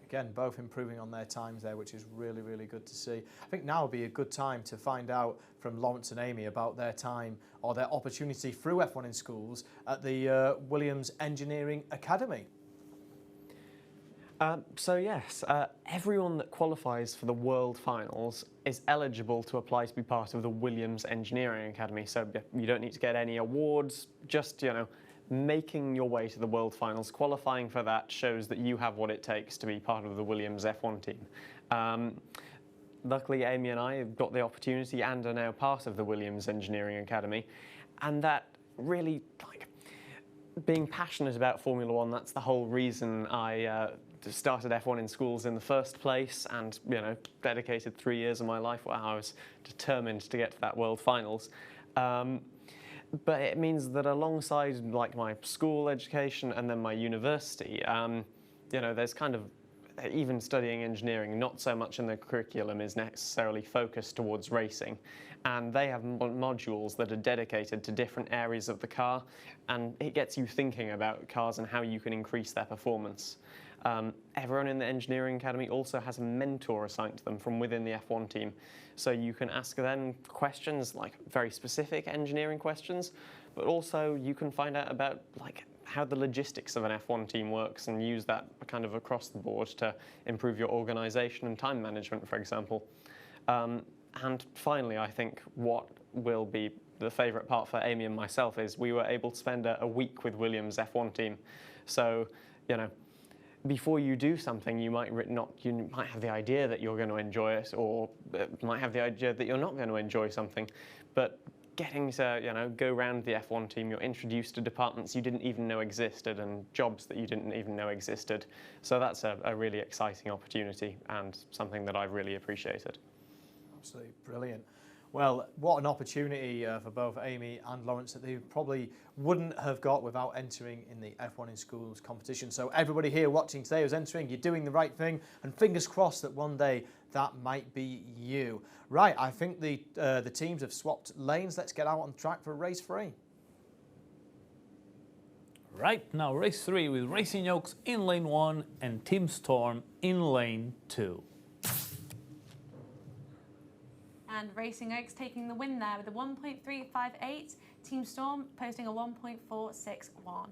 Again, both improving on their times there, which is really, really good to see. I think now would be a good time to find out from Lawrence and Amy about their time or their opportunity through F1 in Schools at the Williams Engineering Academy. So yes, everyone that qualifies for the World Finals is eligible to apply to be part of the Williams Engineering Academy. So you don't need to get any awards, just, you know, making your way to the World Finals, qualifying for that shows that you have what it takes to be part of the Williams F1 team. Luckily, Amy and I have got the opportunity and are now part of the Williams Engineering Academy, and that really, like, being passionate about Formula One, that's the whole reason I started F1 in schools in the first place, and dedicated 3 years of my life. Wow, I was determined to get to that World Finals. But it means that alongside like my school education and then my university, there's kind of, even studying engineering, not so much in the curriculum is necessarily focused towards racing. And they have modules that are dedicated to different areas of the car, and it gets you thinking about cars and how you can increase their performance. Everyone in the Engineering Academy also has a mentor assigned to them from within the F1 team. So you can ask them questions, like very specific engineering questions, but also you can find out about like how the logistics of an F1 team works and use that kind of across the board to improve your organisation and time management, for example. And finally, I think what will be the favourite part for Amy and myself is we were able to spend a week with Williams' F1 team. So, before you do something, you might have the idea that you're going to enjoy it, or might have the idea that you're not going to enjoy something. But getting to go around the F1 team, you're introduced to departments you didn't even know existed and jobs that you didn't even know existed. So that's a really exciting opportunity and something that I've really appreciated. Absolutely brilliant. Well, what an opportunity for both Amy and Lawrence that they probably wouldn't have got without entering in the F1 in Schools competition. So everybody here watching today who's entering, you're doing the right thing, and fingers crossed that one day that might be you. Right, I think the teams have swapped lanes. Let's get out on the track for race 3. Right, now race 3 with Racing Oaks in lane 1 and Team Storm in lane 2. And Racing Oaks taking the win there with a 1.358. Team Storm posting a 1.461.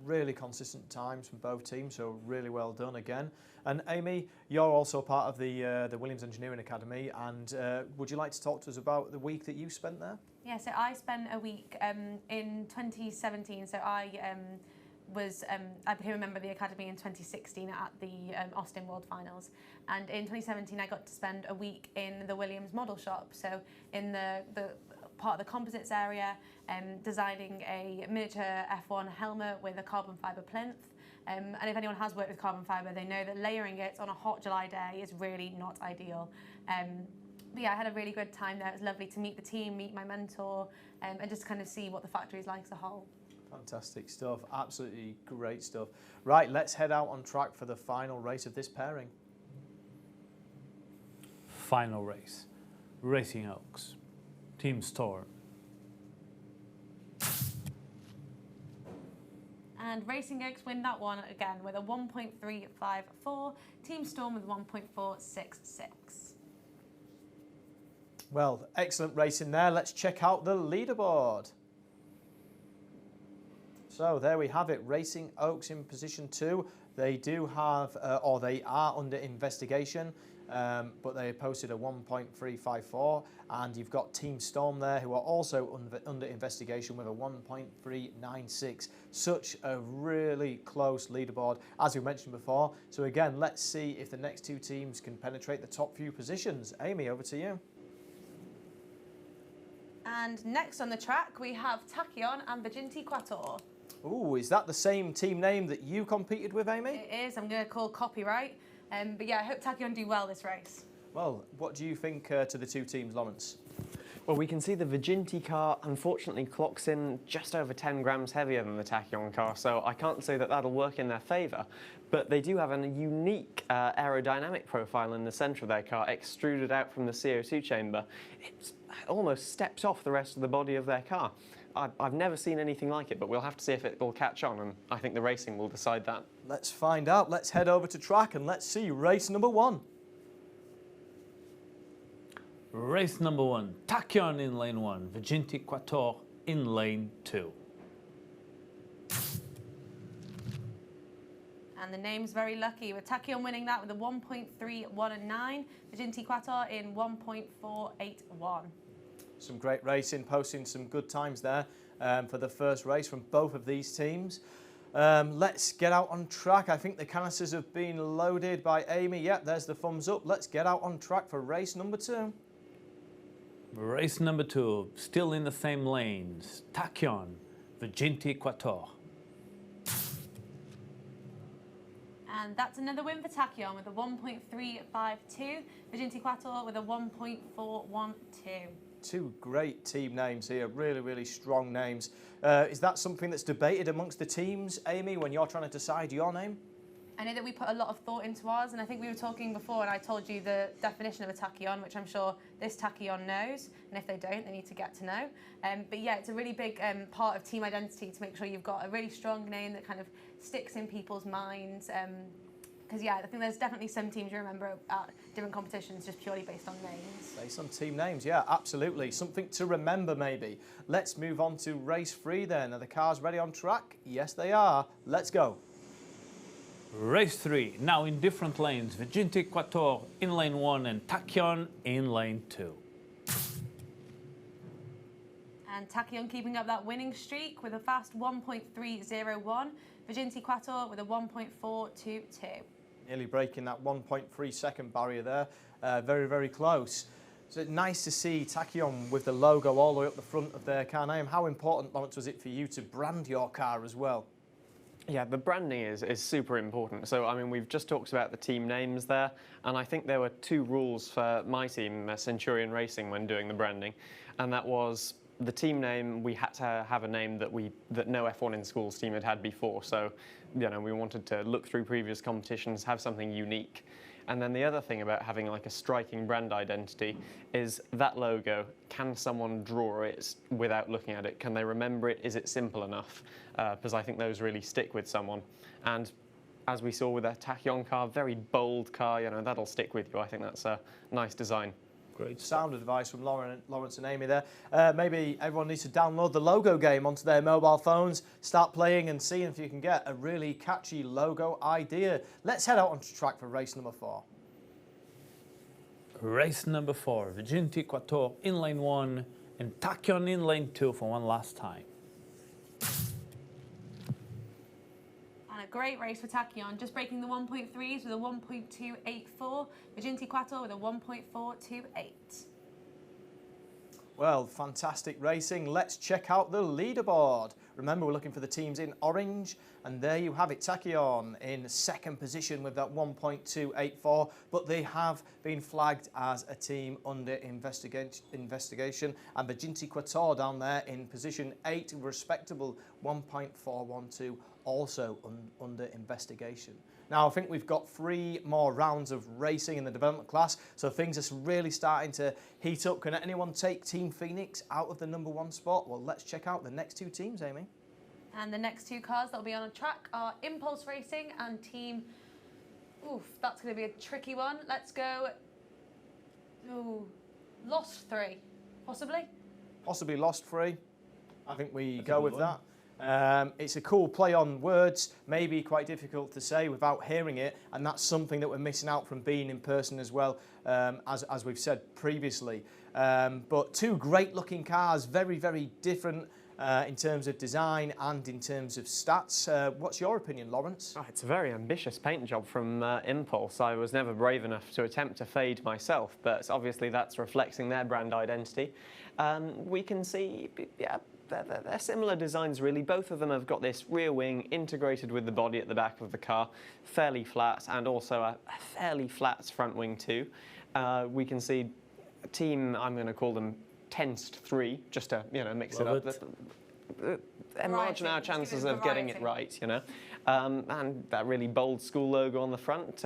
Really consistent times from both teams, so really well done again. And Amy, you're also part of the Williams Engineering Academy, and would you like to talk to us about the week that you spent there? Yeah, so I spent a week in 2017. So I became a member of the Academy in 2016 at the Austin World Finals. And in 2017, I got to spend a week in the Williams model shop. So in the part of the composites area, designing a miniature F1 helmet with a carbon fibre plinth. And if anyone has worked with carbon fibre, they know that layering it on a hot July day is really not ideal. But yeah, I had a really good time there. It was lovely to meet the team, meet my mentor, and just kind of see what the factory is like as a whole. Fantastic stuff, absolutely great stuff. Right, let's head out on track for the final race of this pairing. Final race, Racing Oaks, Team Storm. And Racing Oaks win that one again with a 1.354, Team Storm with 1.466. Well, excellent racing there. Let's check out the leaderboard. So there we have it, Racing Oaks in position 2. They do have, or they are under investigation, but they posted a 1.354, and you've got Team Storm there who are also under investigation with a 1.396. Such a really close leaderboard, as we mentioned before. So again, let's see if the next two teams can penetrate the top few positions. Amy, over to you. And next on the track, we have Tachyon and Virginity Quattor. Ooh, is that the same team name that you competed with, Amy? It is. I'm going to call copyright. But yeah, I hope Tachyon do well this race. Well, what do you think to the two teams, Lawrence? Well, we can see the Virginity car unfortunately clocks in just over 10 grams heavier than the Tachyon car, so I can't say that that'll work in their favour. But they do have a unique aerodynamic profile in the centre of their car, extruded out from the CO2 chamber. It almost steps off the rest of the body of their car. I've never seen anything like it, but we'll have to see if it will catch on, and I think the racing will decide that. Let's find out. Let's head over to track and let's see race number 1. Race number 1, Tachyon in lane 1, Virginity Quattor in lane 2. And the name's very lucky, with Tachyon winning that with a 1.319, Virginity Quattor in 1.481. Some great racing, posting some good times there for the first race from both of these teams. Let's get out on track. I think the canisters have been loaded by Amy. Yep, there's the thumbs up. Let's get out on track for race number 2. Race number 2, still in the same lanes, Tachyon, Virginity Quattor. And that's another win for Tachyon with a 1.352. Virginity Quator with a 1.412. Two great team names here, really, really strong names. Is that something that's debated amongst the teams, Amy, when you're trying to decide your name? I know that we put a lot of thought into ours, and I think we were talking before, and I told you the definition of a tachyon, which I'm sure this tachyon knows, and if they don't, they need to get to know. But yeah, it's a really big part of team identity to make sure you've got a really strong name that kind of sticks in people's minds. Because yeah, I think there's definitely some teams you remember at different competitions just purely based on names. Based on team names, yeah, absolutely. Something to remember maybe. Let's move on to race 3 then. Are the cars ready on track? Yes, they are. Let's go. Race 3, now in different lanes. Virginity Quator in lane 1 and Tachyon in lane 2. And Tachyon keeping up that winning streak with a fast 1.301. Virginity Quator with a 1.422. Nearly breaking that 1.3 second barrier there. Very, very close. So nice to see Tachyon with the logo all the way up the front of their car name. How important, Lawrence, was it for you to brand your car as well? Yeah, the branding is super important. So, I mean, we've just talked about the team names there, and I think there were 2 rules for my team, Centurion Racing, when doing the branding, and that was the team name. We had to have a name that no F1 in Schools team had before. So, you know, we wanted to look through previous competitions, have something unique. And then the other thing about having like a striking brand identity is that logo. Can someone draw it without looking at it? Can they remember it? Is it simple enough? Because I think those really stick with someone. And as we saw with a Tachyon car, very bold car, you know, that'll stick with you. I think that's a nice design. Great sound advice from Lawrence and Amy there. Maybe everyone needs to download the logo game onto their mobile phones, start playing and seeing if you can get a really catchy logo idea. Let's head out onto track for race number 4. Race number 4, Virginity Quator in lane 1 and Tachyon in lane 2 for one last time. And a great race for Tachyon, just breaking the 1.3s with a 1.284. Virginity Quator with a 1.428. Well, fantastic racing. Let's check out the leaderboard. Remember, we're looking for the teams in orange, and there you have it. Tachyon in second position with that 1.284, but they have been flagged as a team under investigation, and Virginity Quator down there in position 8, respectable 1.412, also under investigation. Now, I think we've got 3 more rounds of racing in the development class, so things are really starting to heat up. Can anyone take Team Phoenix out of the #1 spot? Well, let's check out the next 2 teams, Amy. And the next 2 cars that will be on a track are Impulse Racing and Team... Oof, that's going to be a tricky one. Let's go... Ooh, Lost 3, possibly? Possibly Lost 3. I think we go with that. It's a cool play on words, maybe quite difficult to say without hearing it, and that's something that we're missing out from being in person as well, as we've said previously. But 2 great looking cars, very, very different in terms of design and in terms of stats. What's your opinion, Lawrence? Oh, it's a very ambitious paint job from Impulse. I was never brave enough to attempt to fade myself, but obviously that's reflecting their brand identity. We can see, yeah, they're similar designs really. Both of them have got this rear wing integrated with the body at the back of the car, fairly flat, and also a fairly flat front wing too. We can see a team, I'm going to call them Tensed 3, just to, you know, mix it up. Enlarging our chances of getting it right, you know. And that really bold school logo on the front,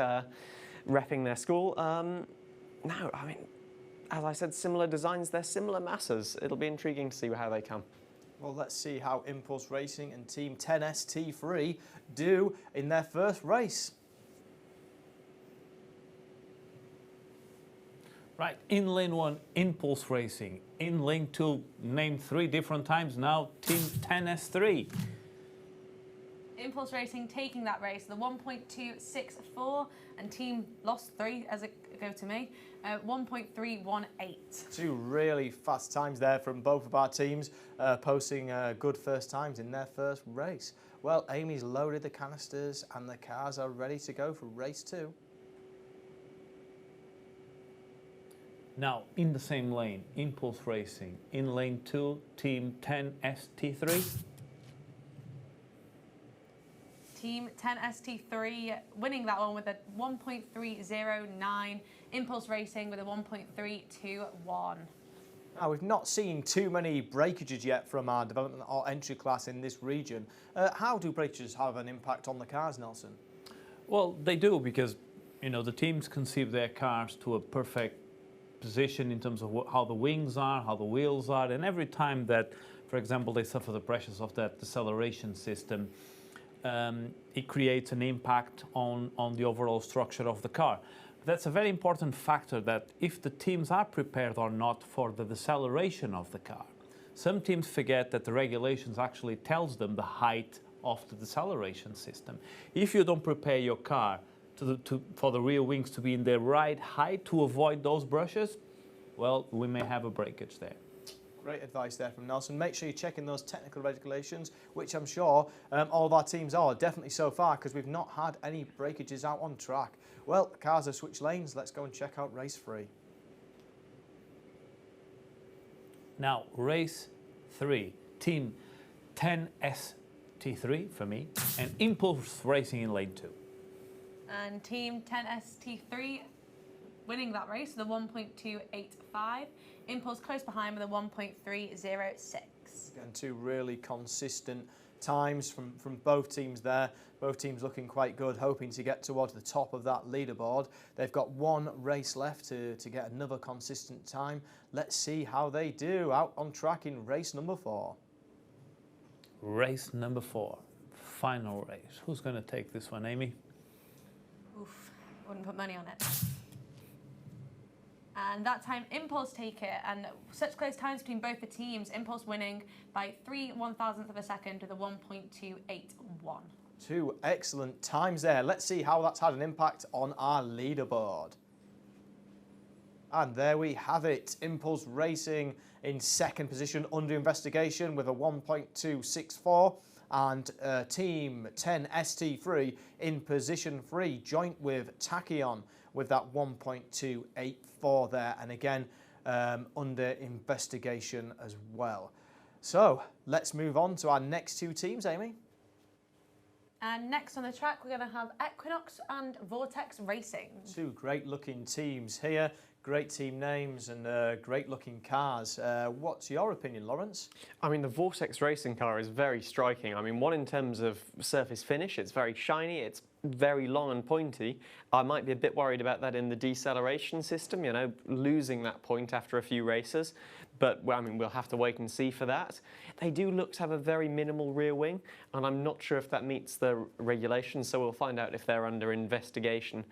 repping their school. No, I mean, as I said, similar designs, they're similar masses. It'll be intriguing to see how they come. Well, let's see how Impulse Racing and Team 10ST3 do in their first race. Right, in lane 1, Impulse Racing. In lane 2, named 3 different times now, Team 10S3. Impulse Racing taking that race, the 1.264, and Team Lost 3, as it go to me, 1.318. 2 really fast times there from both of our teams, posting good first times in their first race. Well, Amy's loaded the canisters and the cars are ready to go for race 2. Now, in the same lane, Impulse Racing. In lane 2, Team 10ST3. Team 10ST3 winning that one with a 1.309. Impulse Racing with a 1.321. Now, we've not seen too many breakages yet from our development or entry class in this region. How do breakages have an impact on the cars, Nelson? Well, they do, because the teams conceive their cars to a perfect position in terms of how the wings are, how the wheels are, and every time that, for example, they suffer the pressures of that deceleration system, it creates an impact on the overall structure of the car. That's a very important factor, that if the teams are prepared or not for the deceleration of the car. Some teams forget that the regulations actually tells them the height of the deceleration system. If you don't prepare your car for the rear wings to be in the right height to avoid those brushes, well, we may have a breakage there. Great advice there from Nelson. Make sure you're checking those technical regulations, which I'm sure all of our teams are, definitely so far, because we've not had any breakages out on track. Well, the cars have switched lanes. Let's go and check out race 3. Now, race 3, Team 10ST3 for me, and Impulse Racing in lane 2. And Team 10ST3 winning that race with a 1.285. Impulse close behind with a 1.306. Again, two really consistent times from both teams there. Both teams looking quite good, hoping to get towards the top of that leaderboard. They've got one race left to get another consistent time. Let's see how they do out on track in race number 4. Race number 4, final race. Who's going to take this one, Amy? Oof, wouldn't put money on it. And that time, Impulse take it, and such close times between both the teams. Impulse winning by 3/1000th of a second with a 1.281. Two excellent times there. Let's see how that's had an impact on our leaderboard. And there we have it. Impulse Racing in second position under investigation with a 1.264. And Team 10ST3 in position 3, joint with Tachyon with that 1.284 there. And again, under investigation as well. So let's move on to our next two teams, Amy. And next on the track, we're going to have Equinox and Vortex Racing. Two great looking teams here. Great team names and great looking cars. What's your opinion, Lawrence? I mean, the Vortex Racing car is very striking. I mean, one in terms of surface finish, it's very shiny, it's very long and pointy. I might be a bit worried about that in the deceleration system, losing that point after a few races. But, well, I mean, we'll have to wait and see for that. They do look to have a very minimal rear wing, and I'm not sure if that meets the regulations, so we'll find out if they're under investigation.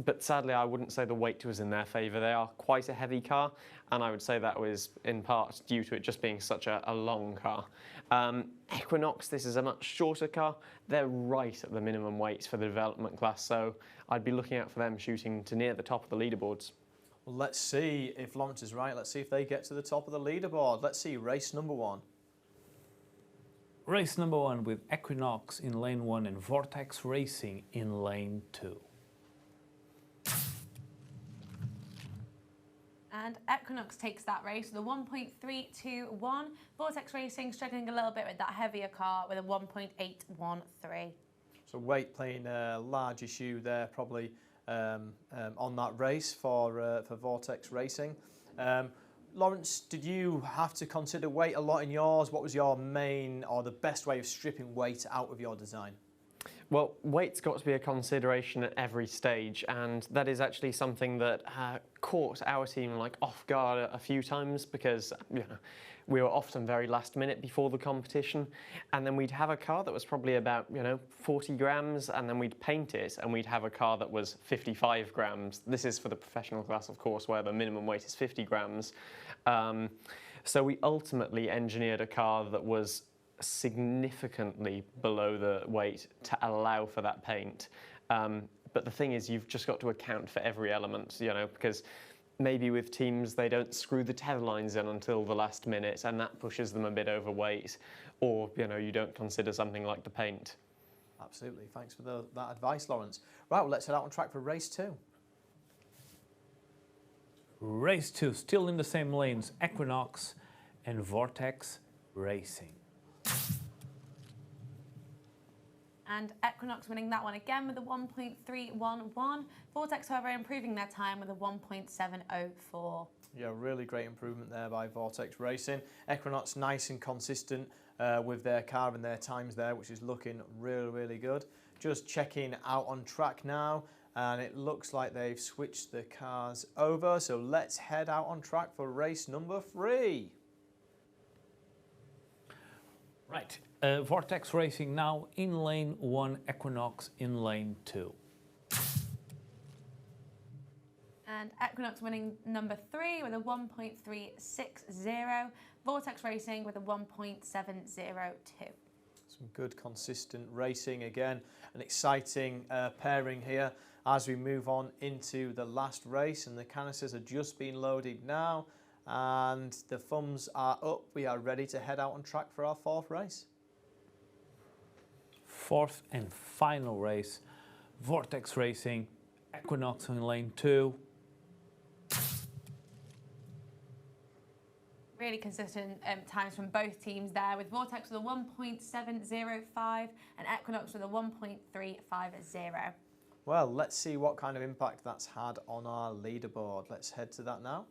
But sadly, I wouldn't say the weight was in their favour. They are quite a heavy car, and I would say that was in part due to it just being such a long car. Equinox, this is a much shorter car. They're right at the minimum weights for the development class, so I'd be looking out for them shooting to near the top of the leaderboards. Well, let's see if Lawrence is right. Let's see if they get to the top of the leaderboard. Let's see race number 1. Race number 1 with Equinox in lane 1 and Vortex Racing in lane 2. And Equinox takes that race with a 1.321. Vortex Racing struggling a little bit with that heavier car with a 1.813. So weight playing a large issue there, probably on that race for Vortex Racing. Lawrence, did you have to consider weight a lot in yours? What was your main or the best way of stripping weight out of your design? Well, weight's got to be a consideration at every stage, and that is actually something that caught our team off guard a few times, because we were often very last minute before the competition, and then we'd have a car that was probably about 40 grams, and then we'd paint it and we'd have a car that was 55 grams. This is for the professional class, of course, where the minimum weight is 50 grams. So we ultimately engineered a car that was significantly below the weight to allow for that paint. But the thing is, you've just got to account for every element, because maybe with teams they don't screw the tether lines in until the last minute, and that pushes them a bit overweight, or you don't consider something like the paint. Absolutely, thanks for that advice, Lawrence. Right, well, let's head out on track for race 2. Race 2, still in the same lanes, Equinox and Vortex Racing. And Equinox winning that one again with a 1.311. Vortex, however, improving their time with a 1.704. Yeah, really great improvement there by Vortex Racing. Equinox nice and consistent with their car and their times there, which is looking really, really good. Just checking out on track now, and it looks like they've switched the cars over. So let's head out on track for race number 3. Right, Vortex Racing now in lane 1, Equinox in lane 2. And Equinox winning number 3 with a 1.360. Vortex Racing with a 1.702. Some good consistent racing again. An exciting pairing here as we move on into the last race, and the canisters are just being loaded now and the thumbs are up. We are ready to head out on track for our 4th race. 4th and final race, Vortex Racing, Equinox in lane 2. Really consistent times from both teams there, with Vortex with a 1.705 and Equinox with a 1.350. Well, let's see what kind of impact that's had on our leaderboard. Let's head to that now.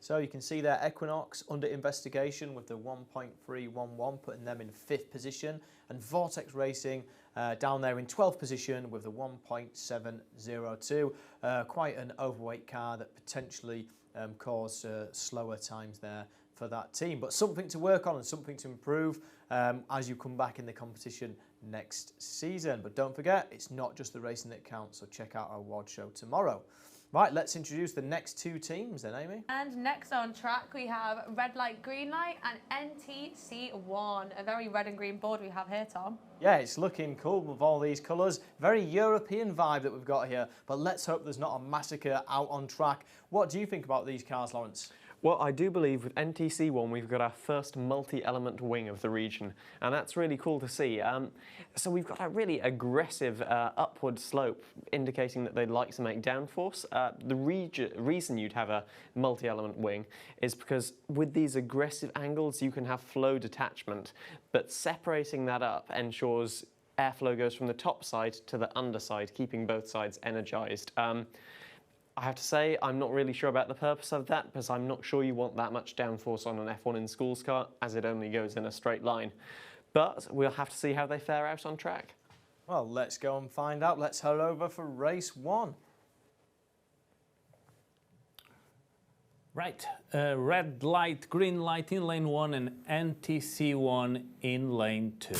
So you can see there Equinox under investigation with the 1.311, putting them in 5th position, and Vortex Racing down there in 12th position with the 1.702. Quite an overweight car that potentially caused slower times there for that team, but something to work on and something to improve as you come back in the competition next season. But don't forget, it's not just the racing that counts, so check out our award show tomorrow. Right, let's introduce the next 2 teams then, Amy. And next on track we have Red Light, Green Light and NTC1. A very red and green board we have here, Tom. Yeah, it's looking cool with all these colours. Very European vibe that we've got here, but let's hope there's not a massacre out on track. What do you think about these cars, Lawrence? Well, I do believe with NTC1 we've got our first multi-element wing of the region, and that's really cool to see. So we've got a really aggressive upward slope, indicating that they'd like to make downforce. The reason you'd have a multi-element wing is because with these aggressive angles you can have flow detachment, but separating that up ensures airflow goes from the top side to the underside, keeping both sides energized. I have to say, I'm not really sure about the purpose of that, because I'm not sure you want that much downforce on an F1 in schools car, as it only goes in a straight line. But we'll have to see how they fare out on track. Well, let's go and find out. Let's head over for race 1. Right, red light, green light in lane 1 and NTC1 in lane 2.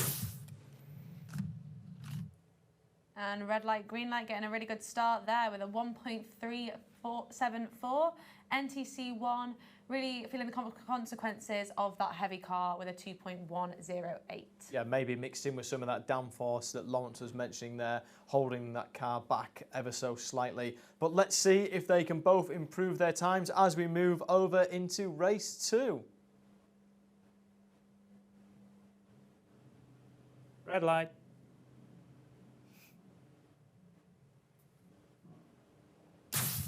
And Red Light, Green Light getting a really good start there with a 1.374. NTC1 really feeling the consequences of that heavy car with a 2.108. Yeah, maybe mixed in with some of that downforce that Lawrence was mentioning there, holding that car back ever so slightly. But let's see if they can both improve their times as we move over into race 2. Red light.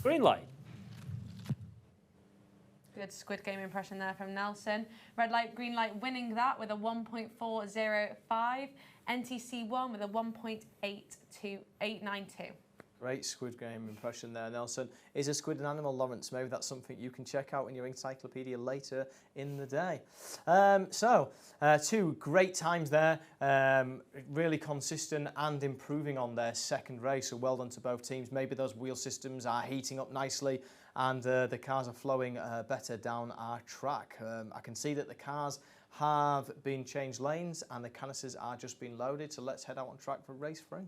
Green light. Good Squid Game impression there from Nelson. Red Light, Green Light winning that with a 1.405. NTC1 with a 1.892. Great Squid Game impression there, Nelson. Is a squid an animal, Lawrence? Maybe that's something you can check out in your encyclopedia later in the day. Two great times there, really consistent and improving on their second race, so well done to both teams. Maybe those wheel systems are heating up nicely and the cars are flowing better down our track. I can see that the cars have been changed lanes and the canisters are just being loaded, so let's head out on track for race 3.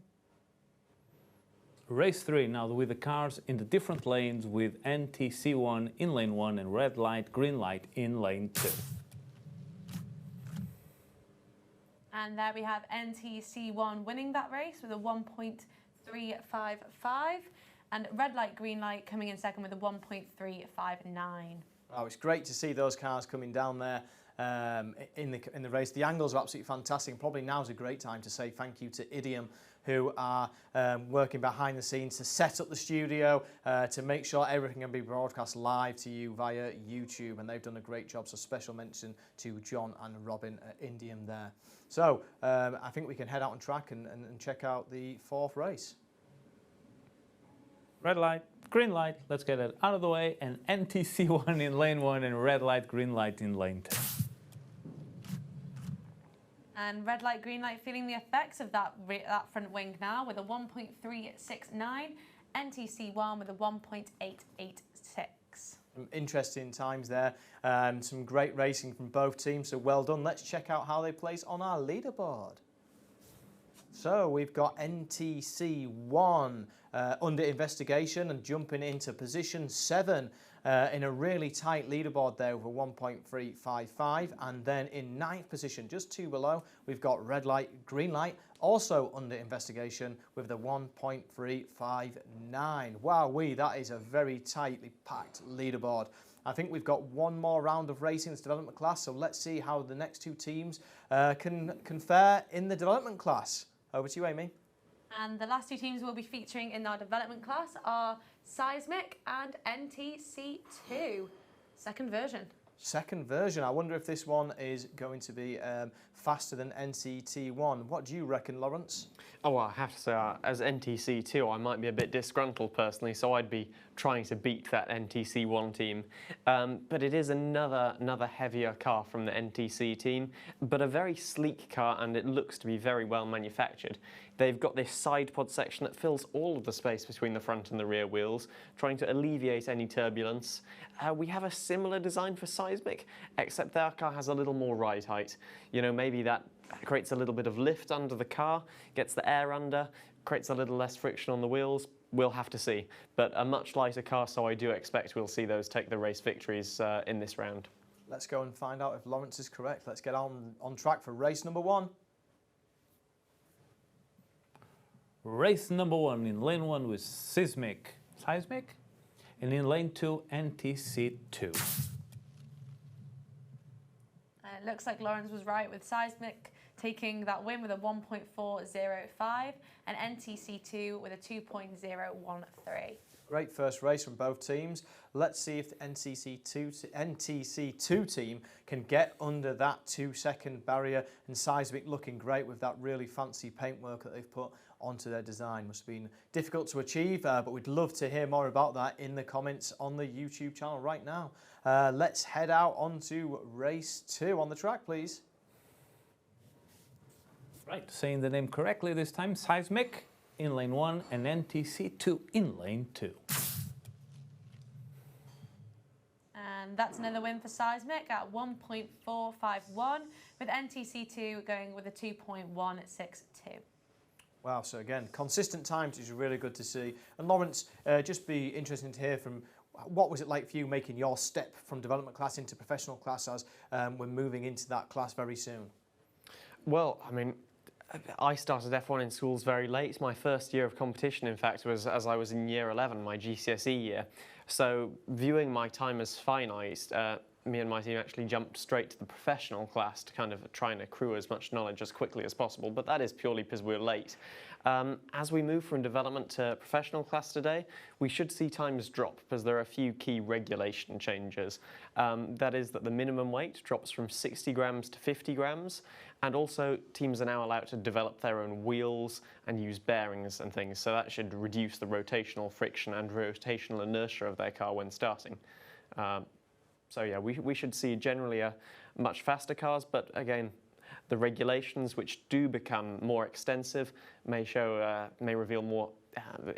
Race 3 now with the cars in the different lanes, with NTC1 in lane 1 and red light, green light in lane 2. And there we have NTC1 winning that race with a 1.355 and red light, green light coming in second with a 1.359. Oh, it's great to see those cars coming down there in the race. The angles are absolutely fantastic. Probably now's a great time to say thank you to Idium who are working behind the scenes to set up the studio, to make sure everything can be broadcast live to you via YouTube, and they've done a great job, so special mention to John and Robin at Idium there. So I think we can head out on track and check out the 4th race. Red light, green light, let's get it out of the way, and NTC1 in lane 1 and red light, green light in lane 2. And red light, green light feeling the effects of that front wing now with a 1.369, NTC1 with a 1.886. Interesting times there, some great racing from both teams, so well done. Let's check out how they place on our leaderboard. So we've got NTC1 under investigation and jumping into position 7 in a really tight leaderboard there with a 1.355, and then in 9th position, just 2 below, we've got red light, green light, also under investigation with the 1.359. Wowee, that is a very tightly packed leaderboard. I think we've got one more round of racing this development class, so let's see how the next 2 teams can fare in the development class. Over to you, Amy. And the last 2 teams we'll be featuring in our development class are Seismic and NTC2, second version. Second version. I wonder if this one is going to be faster than NCT1. What do you reckon, Lawrence? Oh, well, I have to say, as NTC2, I might be a bit disgruntled personally, so I'd be trying to beat that NTC1 team. But it is another heavier car from the NTC team, but a very sleek car, and it looks to be very well manufactured. They've got this side pod section that fills all of the space between the front and the rear wheels, trying to alleviate any turbulence. We have a similar design for Seismic, except their car has a little more ride height. You know, maybe that creates a little bit of lift under the car, gets the air under, creates a little less friction on the wheels. We'll have to see. But a much lighter car, so I do expect we'll see those take the race victories in this round. Let's go and find out if Lawrence is correct. Let's get on track for race number 1. Race number 1 in lane 1 with Seismic, and in lane 2, NTC2. It looks like Lawrence was right with Seismic taking that win with a 1.405 and NTC2 with a 2.013. Great first race from both teams. Let's see if the NTC2 team can get under that 2-second barrier, and Seismic looking great with that really fancy paintwork that they've put onto their design. Must have been difficult to achieve, but we'd love to hear more about that in the comments on the YouTube channel right now. Let's head out onto race 2 on the track, please. Right, saying the name correctly this time, Seismic in lane 1 and NTC2 in lane 2. And that's another win for Seismic at 1.451, with NTC2 going with a 2.162. Wow, so again, consistent times is really good to see. And Lawrence, just be interesting to hear from what was it like for you making your step from development class into professional class as we're moving into that class very soon? Well, I mean, I started F1 in schools very late. My first year of competition, in fact, was as I was in year 11, my GCSE year. So viewing my time as finite, me and my team actually jumped straight to the professional class to kind of try and accrue as much knowledge as quickly as possible, but that is purely because we're late. As we move from development to professional class today, we should see times drop because there are a few key regulation changes. That is that the minimum weight drops from 60 grams to 50 grams, and also teams are now allowed to develop their own wheels and use bearings and things, so that should reduce the rotational friction and rotational inertia of their car when starting. So yeah, we should see generally a much faster cars, but again, the regulations, which do become more extensive, may reveal more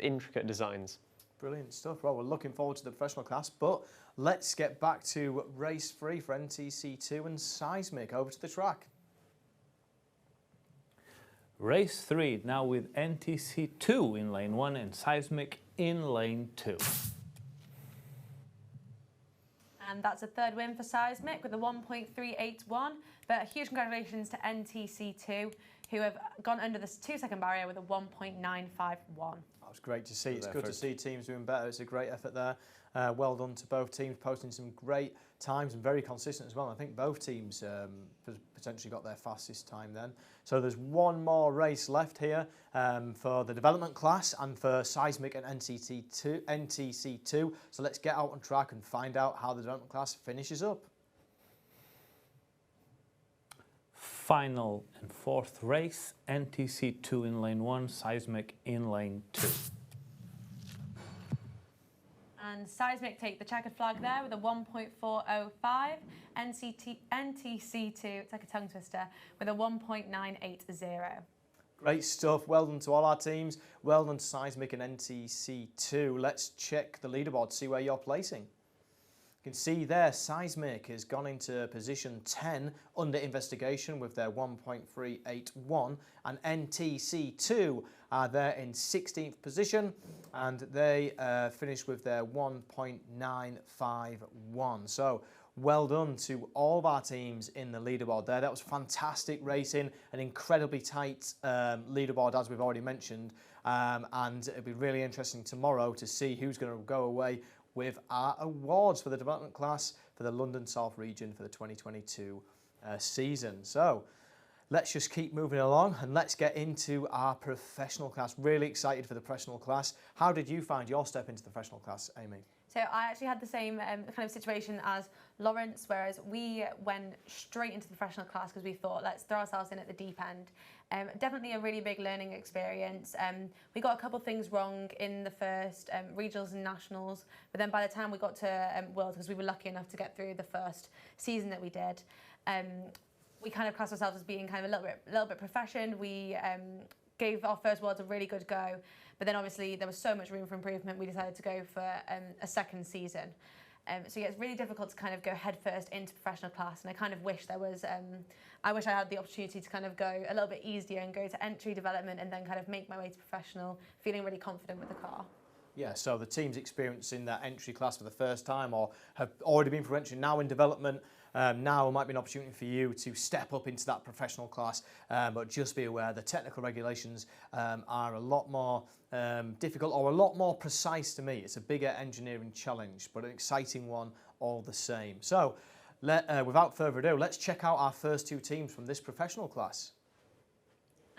intricate designs. Brilliant stuff. Well, we're looking forward to the professional class, but let's get back to race 3 for NTC2 and Seismic. Over to the track. Race 3 now with NTC2 in lane 1 and Seismic in lane 2. And that's a third win for Seismic with a 1.381, but huge congratulations to NTC2, who have gone under the 2-second barrier with a 1.951. That was great to see. It's good to see teams doing better. It's a great effort there. Well done to both teams, posting some great times and very consistent as well. I think both teams potentially got their fastest time then. So there's one more race left here for the development class and for Seismic and NTC2. So let's get out on track and find out how the development class finishes up. Final and fourth race, NTC2 in lane 1, Seismic in lane 2. And Seismic take the checkered flag there with a 1.405. NTC2, it's like a tongue twister, with a 1.980. Great stuff. Well done to all our teams. Well done to Seismic and NTC2. Let's check the leaderboard, see where you're placing. You can see there, Seismic has gone into position 10 under investigation with their 1.381, and NTC2 are there in 16th position, and they finished with their 1.951. So well done to all of our teams in the leaderboard there. That was fantastic racing, an incredibly tight leaderboard, as we've already mentioned, and it'll be really interesting tomorrow to see who's going to go away with our awards for the development class for the London South region for the 2022 season. So let's just keep moving along and let's get into our professional class. Really excited for the professional class. How did you find your step into the professional class, Amy? So I actually had the same kind of situation as Lawrence, whereas we went straight into the professional class because we thought, let's throw ourselves in at the deep end. Definitely a really big learning experience. We got a couple of things wrong in the first regionals and nationals, but then by the time we got to Worlds, because we were lucky enough to get through the first season that we did, we kind of classed ourselves as being kind of a little bit professioned. We gave our first Worlds a really good go, but then obviously there was so much room for improvement, we decided to go for a second season. So yeah, it's really difficult to kind of go headfirst into professional class, and I kind of wish there was, I wish I had the opportunity to kind of go a little bit easier and go to entry development and then kind of make my way to professional, feeling really confident with the car. Yeah, so the team's experiencing that entry class for the first time or have already been for entry, now in development. Now might be an opportunity for you to step up into that professional class, but just be aware the technical regulations are a lot more difficult or a lot more precise to meet. It's a bigger engineering challenge, but an exciting one all the same. So without further ado, let's check out our first two teams from this professional class.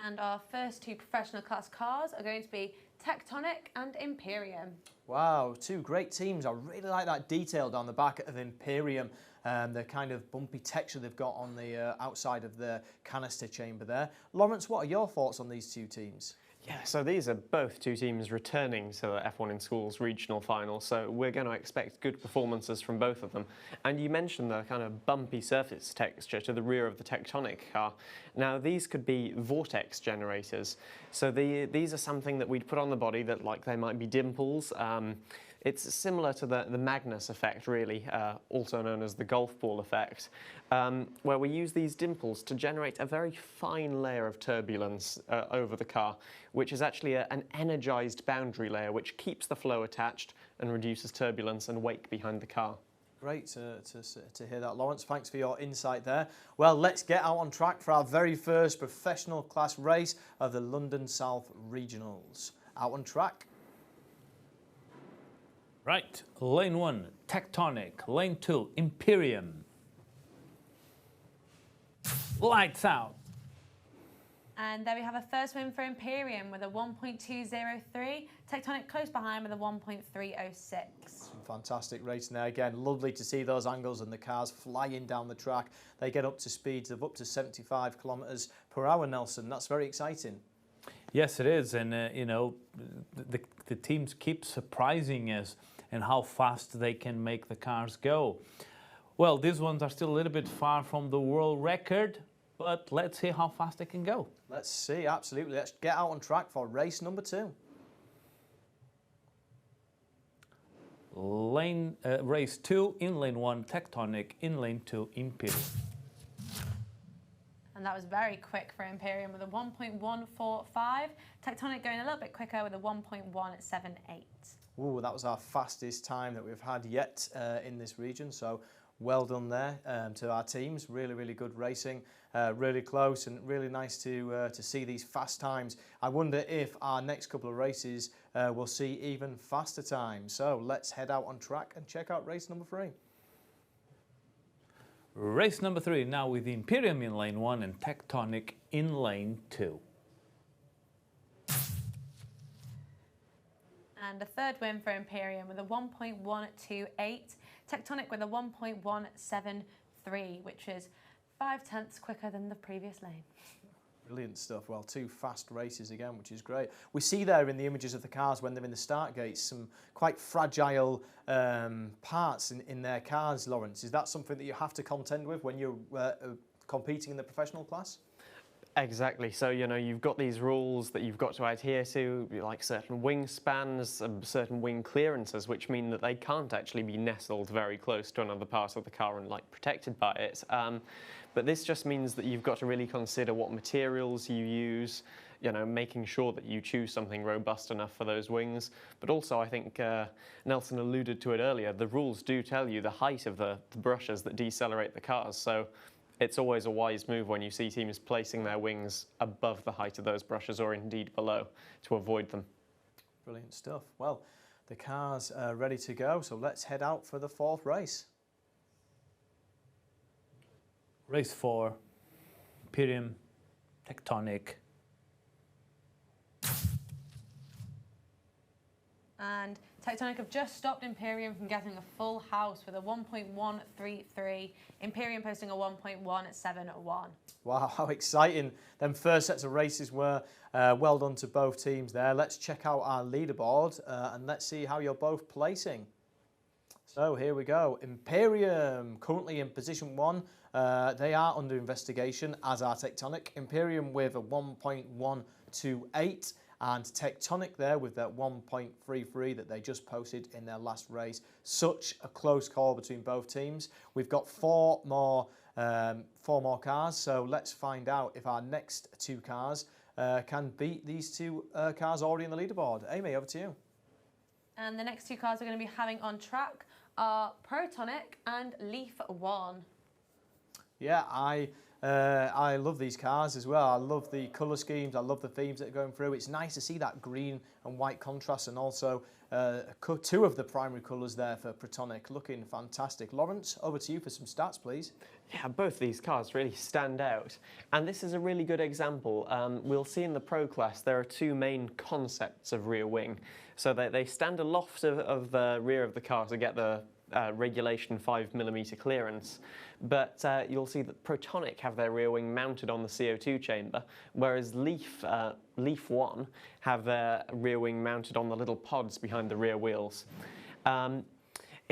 And our first two professional class cars are going to be Tectonic and Imperium. Wow, two great teams. I really like that detail down the back of Imperium. The kind of bumpy texture they've got on the outside of the canister chamber there. Lawrence, what are your thoughts on these two teams? Yeah, so these are both two teams returning to the F1 in Schools regional final, so we're going to expect good performances from both of them. And you mentioned the kind of bumpy surface texture to the rear of the Tectonic car. Now, these could be vortex generators. So these are something that we'd put on the body that, like, they might be dimples. It's similar to the Magnus effect, really, also known as the golf ball effect, where we use these dimples to generate a very fine layer of turbulence over the car, which is actually an energized boundary layer which keeps the flow attached and reduces turbulence and wake behind the car. Great to hear that, Lawrence. Thanks for your insight there. Well, let's get out on track for our very first professional class race of the London South Regionals. Out on track. Right, lane 1, Tectonic, lane 2, Imperium. Lights out. And there we have a first win for Imperium with a 1.203. Tectonic close behind with a 1.306. Some fantastic racing there. Again, lovely to see those angles and the cars flying down the track. They get up to speeds of up to 75 kilometres per hour, Nelson. That's very exciting. Yes, it is. And, you know, the teams keep surprising us and how fast they can make the cars go. Well, these ones are still a little bit far from the world record, but let's see how fast they can go. Let's see, absolutely. Let's get out on track for race number 2. Race 2 in lane 1, Tectonic, in lane 2, Imperium. And that was very quick for Imperium with a 1.145. Tectonic going a little bit quicker with a 1.178. Ooh, that was our fastest time that we've had yet in this region. So well done there to our teams. Really, really good racing, really close, and really nice to see these fast times. I wonder if our next couple of races will see even faster times. So let's head out on track and check out race number 3. Race number 3 now with Imperium in lane 1 and Tectonic in lane 2. And a third win for Imperium with a 1.128, Tectonic with a 1.173, which is 0.5 quicker than the previous lane. Brilliant stuff. Well, 2 fast races again, which is great. We see there in the images of the cars when they're in the start gates some quite fragile parts in their cars, Lawrence. Is that something that you have to contend with when you're competing in the professional class? Exactly. So, you know, you've got these rules that you've got to adhere to, like certain wingspans, certain wing clearances, which mean that they can't actually be nestled very close to another part of the car and, like, protected by it. But this just means that you've got to really consider what materials you use, you know, making sure that you choose something robust enough for those wings. But also, I think Nelson alluded to it earlier, the rules do tell you the height of the brushes that decelerate the cars. So it's always a wise move when you see teams placing their wings above the height of those brushes or indeed below to avoid them. Brilliant stuff. Well, the cars are ready to go, so let's head out for the 4th race. Race 4, Imperium, Tectonic. And Tectonic have just stopped Imperium from getting a full house with a 1.133, Imperium posting a 1.171. Wow, how exciting them first sets of races were. Well done to both teams there. Let's check out our leaderboard and let's see how you're both placing. So here we go. Imperium currently in position 1. They are under investigation, as are Tectonic. Imperium with a 1.128 and Tectonic there with that 1.33 that they just posted in their last race. Such a close call between both teams. We've got 4 more cars, so let's find out if our next 2 cars can beat these 2 cars already in the leaderboard. Amy, over to you. And the next 2 cars we're going to be having on track are Protonic and Leaf 1. Yeah, I love these cars as well. I love the colour schemes. I love the themes that are going through. It's nice to see that green and white contrast, and also 2 of the primary colours there for Protonic, looking fantastic. Lawrence, over to you for some stats, please. Yeah, both these cars really stand out, and this is a really good example. We'll see in the Pro class there are 2 main concepts of rear wing. So they stand aloft of the rear of the car to get the regulation 5mm clearance, but you'll see that Protonic have their rear wing mounted on the CO2 chamber, whereas Leaf 1 have their rear wing mounted on the little pods behind the rear wheels. In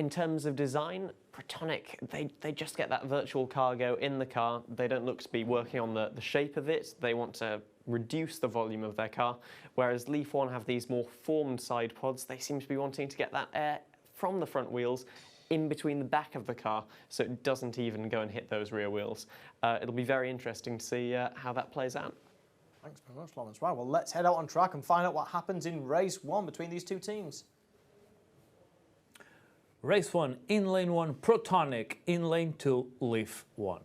terms of design, Protonic, they just get that virtual cargo in the car. They don't look to be working on the shape of it. They want to reduce the volume of their car, whereas Leaf 1 have these more formed side pods. They seem to be wanting to get that air from the front wheels in between the back of the car, so it doesn't even go and hit those rear wheels. It'll be very interesting to see how that plays out. Thanks very much, Lawrence. Right, well, let's head out on track and find out what happens in race 1 between these 2 teams. Race 1, in lane 1, Protonic, in lane 2, Leaf 1.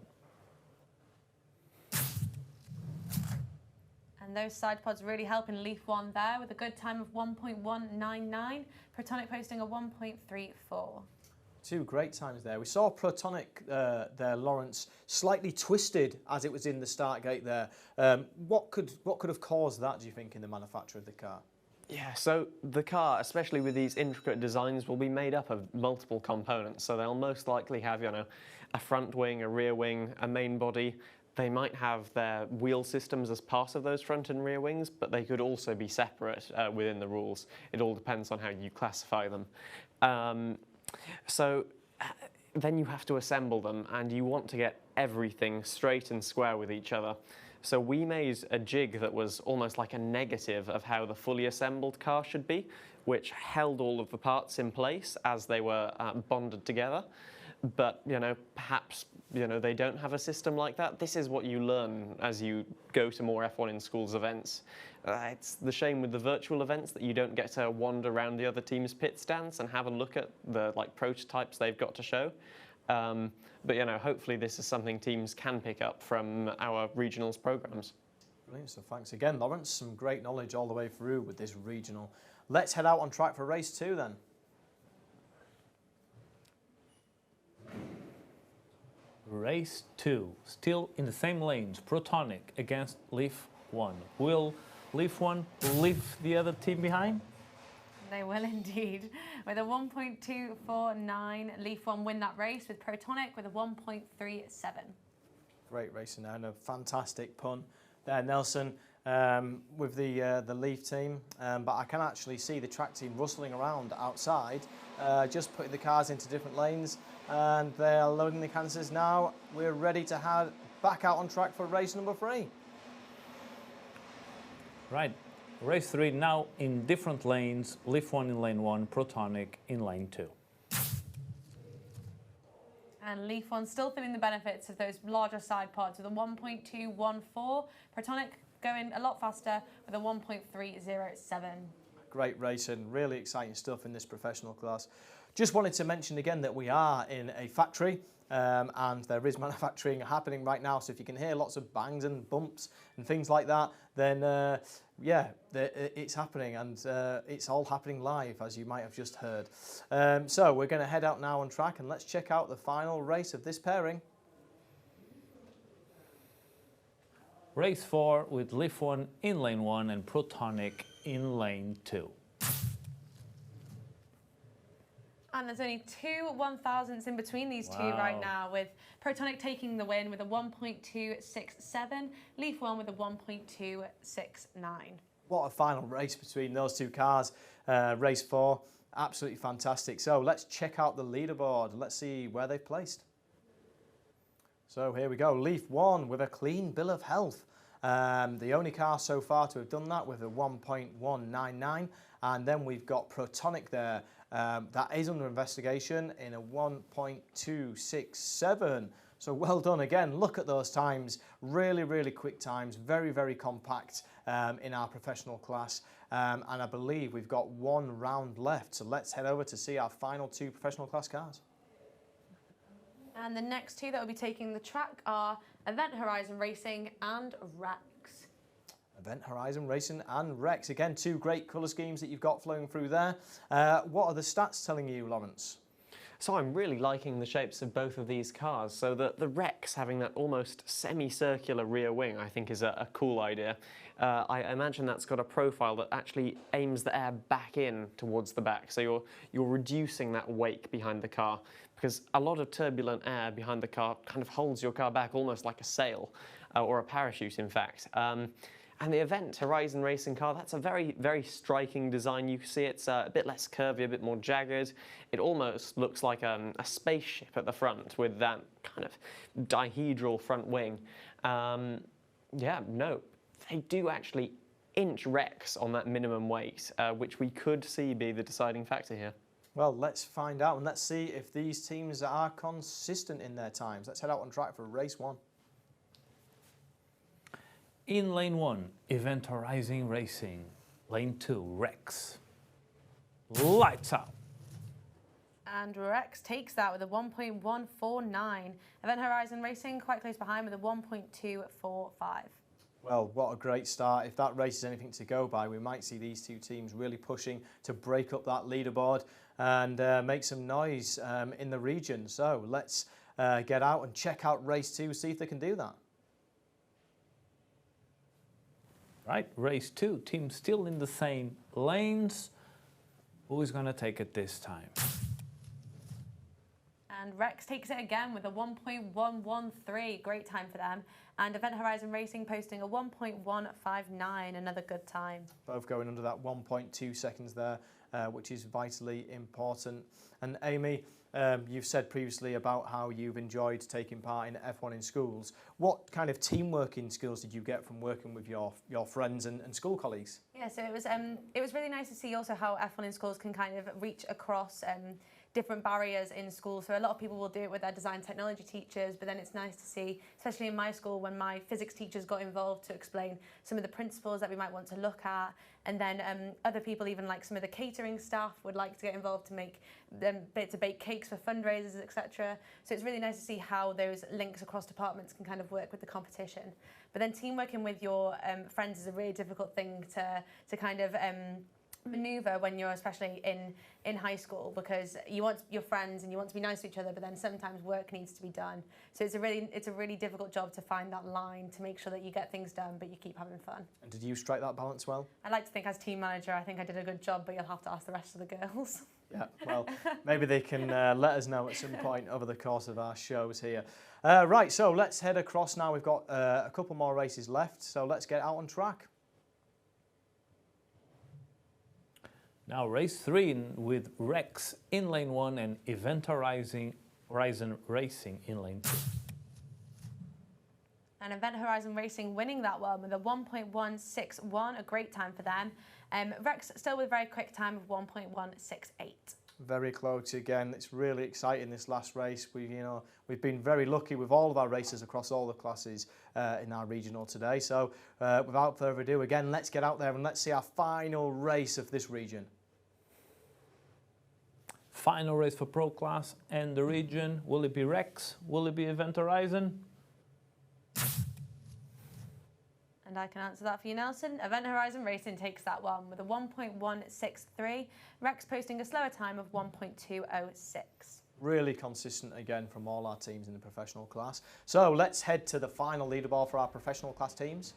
And those side pods really helping Leaf 1 there with a good time of 1.199, Protonic posting a 1.34. 2 great times there. We saw Protonic there, Lawrence, slightly twisted as it was in the start gate there. What could have caused that, do you think, in the manufacture of the car? Yeah, so the car, especially with these intricate designs, will be made up of multiple components. So they'll most likely have, you know, a front wing, a rear wing, a main body. They might have their wheel systems as part of those front and rear wings, but they could also be separate within the rules. It all depends on how you classify them. So then you have to assemble them, and you want to get everything straight and square with each other. So we made a jig that was almost like a negative of how the fully assembled car should be, which held all of the parts in place as they were bonded together. But, you know, perhaps, you know, they don't have a system like that. This is what you learn as you go to more F1 in Schools events. It's the shame with the virtual events that you don't get to wander around the other team's pit stands and have a look at the prototypes they've got to show. But you know, hopefully this is something teams can pick up from our regionals programs. Brilliant, so thanks again, Lawrence. Some great knowledge all the way through with this regional. Let's head out on track for race 2 then. Race 2, still in the same lanes, Protonic against Leaf 1. Will Leaf 1 leave the other team behind? They will indeed. With a 1.249, Leaf 1 win that race, with Protonic with a 1.37. Great racing there, and a fantastic pun there, Nelson, with the Leaf team. But I can actually see the track team rustling around outside, just putting the cars into different lanes, and they're loading the canisters now. We're ready to head back out on track for race number 3. Right, race 3 now in different lanes, Leaf 1 in lane 1, Protonic in lane 2. And Leaf 1 still feeling the benefits of those larger side pods with a 1.214. Protonic going a lot faster with a 1.307. Great racing, really exciting stuff in this professional class. Just wanted to mention again that we are in a factory, and there is manufacturing happening right now, so if you can hear lots of bangs and bumps and things like that, then yeah, it's happening, and it's all happening live, as you might have just heard. So we're going to head out now on track, and let's check out the final race of this pairing. Race 4 with Leaf 1 in lane 1 and Protonic in lane 2. And there's only 2 1,000ths in between these two right now, with Protonic taking the win with a 1.267, Leaf 1 with a 1.269. What a final race between those two cars. Race 4, absolutely fantastic. So let's check out the leaderboard. Let's see where they've placed. So here we go. Leaf 1 with a clean bill of health. The only car so far to have done that with a 1.199. And then we've got Protonic there. That is under investigation in a 1.267. So well done again. Look at those times. Really, really quick times. Very, very compact in our professional class. And I believe we've got 1 round left. So let's head over to see our final 2 professional class cars. And the next 2 that will be taking the track are Event Horizon Racing and Rex. Event Horizon Racing and Rex. Again, 2 great colour schemes that you've got flowing through there. What are the stats telling you, Lawrence? So I'm really liking the shapes of both of these cars. So the Rex having that almost semicircular rear wing, I think is a cool idea. I imagine that's got a profile that actually aims the air back in towards the back. So you're reducing that wake behind the car, because a lot of turbulent air behind the car kind of holds your car back almost like a sail, or a parachute in fact. And the Event Horizon Racing car, that's a very, very striking design. You can see it's a bit less curvy, a bit more jagged. It almost looks like a spaceship at the front with that kind of dihedral front wing. Yeah, no, they do actually inch Rex on that minimum weight, which we could see be the deciding factor here. Well, let's find out, and let's see if these teams are consistent in their times. Let's head out on track for race 1. In lane 1, Event Horizon Racing. Lane 2, Rex. Lights out. And Rex takes that with a 1.149. Event Horizon Racing quite close behind with a 1.245. Well, what a great start. If that race is anything to go by, we might see these 2 teams really pushing to break up that leaderboard and make some noise in the region. So let's get out and check out race 2, see if they can do that. Right, race 2, teams still in the same lanes. Who is going to take it this time? And Rex takes it again with a 1.113. Great time for them. And Event Horizon Racing posting a 1.159. Another good time. Both going under that 1.2 seconds there, which is vitally important. And Amy, you've said previously about how you've enjoyed taking part in F1 in schools. What kind of teamworking skills did you get from working with your friends and school colleagues? Yeah, so it was really nice to see also how F1 in schools can kind of reach across different barriers in school. So a lot of people will do it with their design technology teachers, but then it's nice to see, especially in my school, when my physics teachers got involved to explain some of the principles that we might want to look at. And then other people, even like some of the catering staff, would like to get involved to make to bake cakes for fundraisers, etc. So it's really nice to see how those links across departments can kind of work with the competition. But then team working with your friends is a really difficult thing to kind of maneuver when you're especially in high school, because you want your friends and you want to be nice to each other, but then sometimes work needs to be done. So it's a really difficult job to find that line to make sure that you get things done but you keep having fun. And did you strike that balance well? I like to think as team manager I think I did a good job, but you'll have to ask the rest of the girls. Yeah, well, maybe they can let us know at some point over the course of our shows here. Right, so let's head across now. We've got a couple more races left, so let's get out on track. Now race 3 with Rex in lane 1 and Event Horizon Racing in lane 2. And Event Horizon Racing winning that one with a 1.161, a great time for them. Rex still with a very quick time of 1.168. Very close again. It's really exciting, this last race. We've been very lucky with all of our races across all the classes in our regional today. So without further ado, again, let's get out there and let's see our final race of this region. Final race for Pro Class and the region. Will it be Rex? Will it be Event Horizon? And I can answer that for you, Nelson. Event Horizon Racing takes that one with a 1.163. Rex posting a slower time of 1.206. Really consistent again from all our teams in the professional class. So let's head to the final leaderboard for our professional class teams.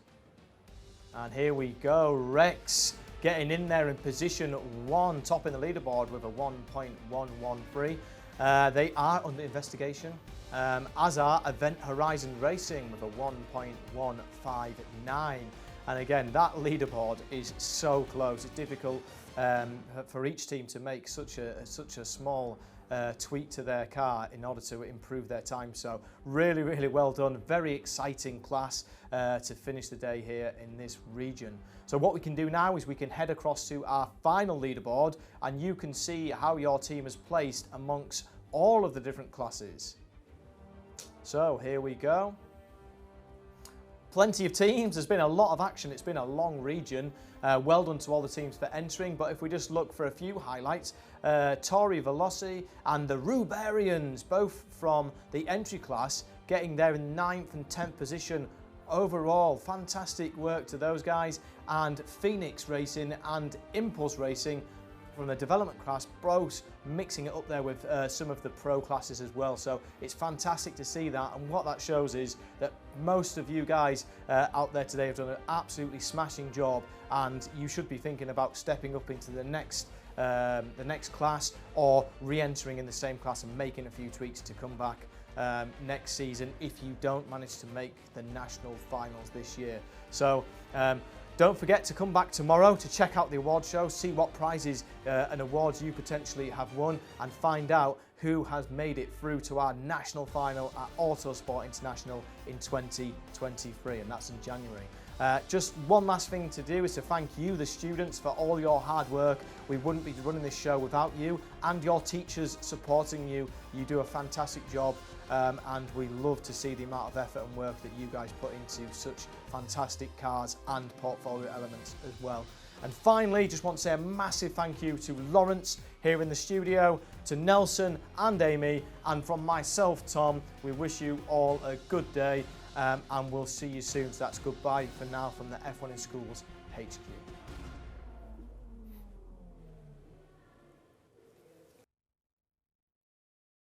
And here we go. Rex getting in there in position 1, top in the leaderboard with a 1.113. They are under investigation, as are Event Horizon Racing with a 1.159. And again, that leaderboard is so close. It's difficult for each team to make such a small tweak to their car in order to improve their time. So really, really well done. Very exciting class to finish the day here in this region. So what we can do now is we can head across to our final leaderboard and you can see how your team is placed amongst all of the different classes. So here we go. Plenty of teams. There's been a lot of action. It's been a long region. Well done to all the teams for entering. But if we just look for a few highlights, Tori Veloci and the Rubarians, both from the entry class, getting there in 9th and 10th position overall. Fantastic work to those guys. And Phoenix Racing and Impulse Racing from the development class, both mixing it up there with some of the pro classes as well. So it's fantastic to see that, and what that shows is that most of you guys out there today have done an absolutely smashing job, and you should be thinking about stepping up into the next class or re-entering in the same class and making a few tweaks to come back next season if you don't manage to make the national finals this year. So don't forget to come back tomorrow to check out the award show, see what prizes and awards you potentially have won, and find out who has made it through to our national final at Autosport International in 2023, and that's in January. Just one last thing to do is to thank you, the students, for all your hard work. We wouldn't be running this show without you and your teachers supporting you. You do a fantastic job, and we love to see the amount of effort and work that you guys put into such fantastic cars and portfolio elements as well. And finally, just want to say a massive thank you to Lawrence here in the studio, to Nelson and Amy, and from myself, Tom. We wish you all a good day. And we'll see you soon. So that's goodbye for now from the F1 in Schools HQ.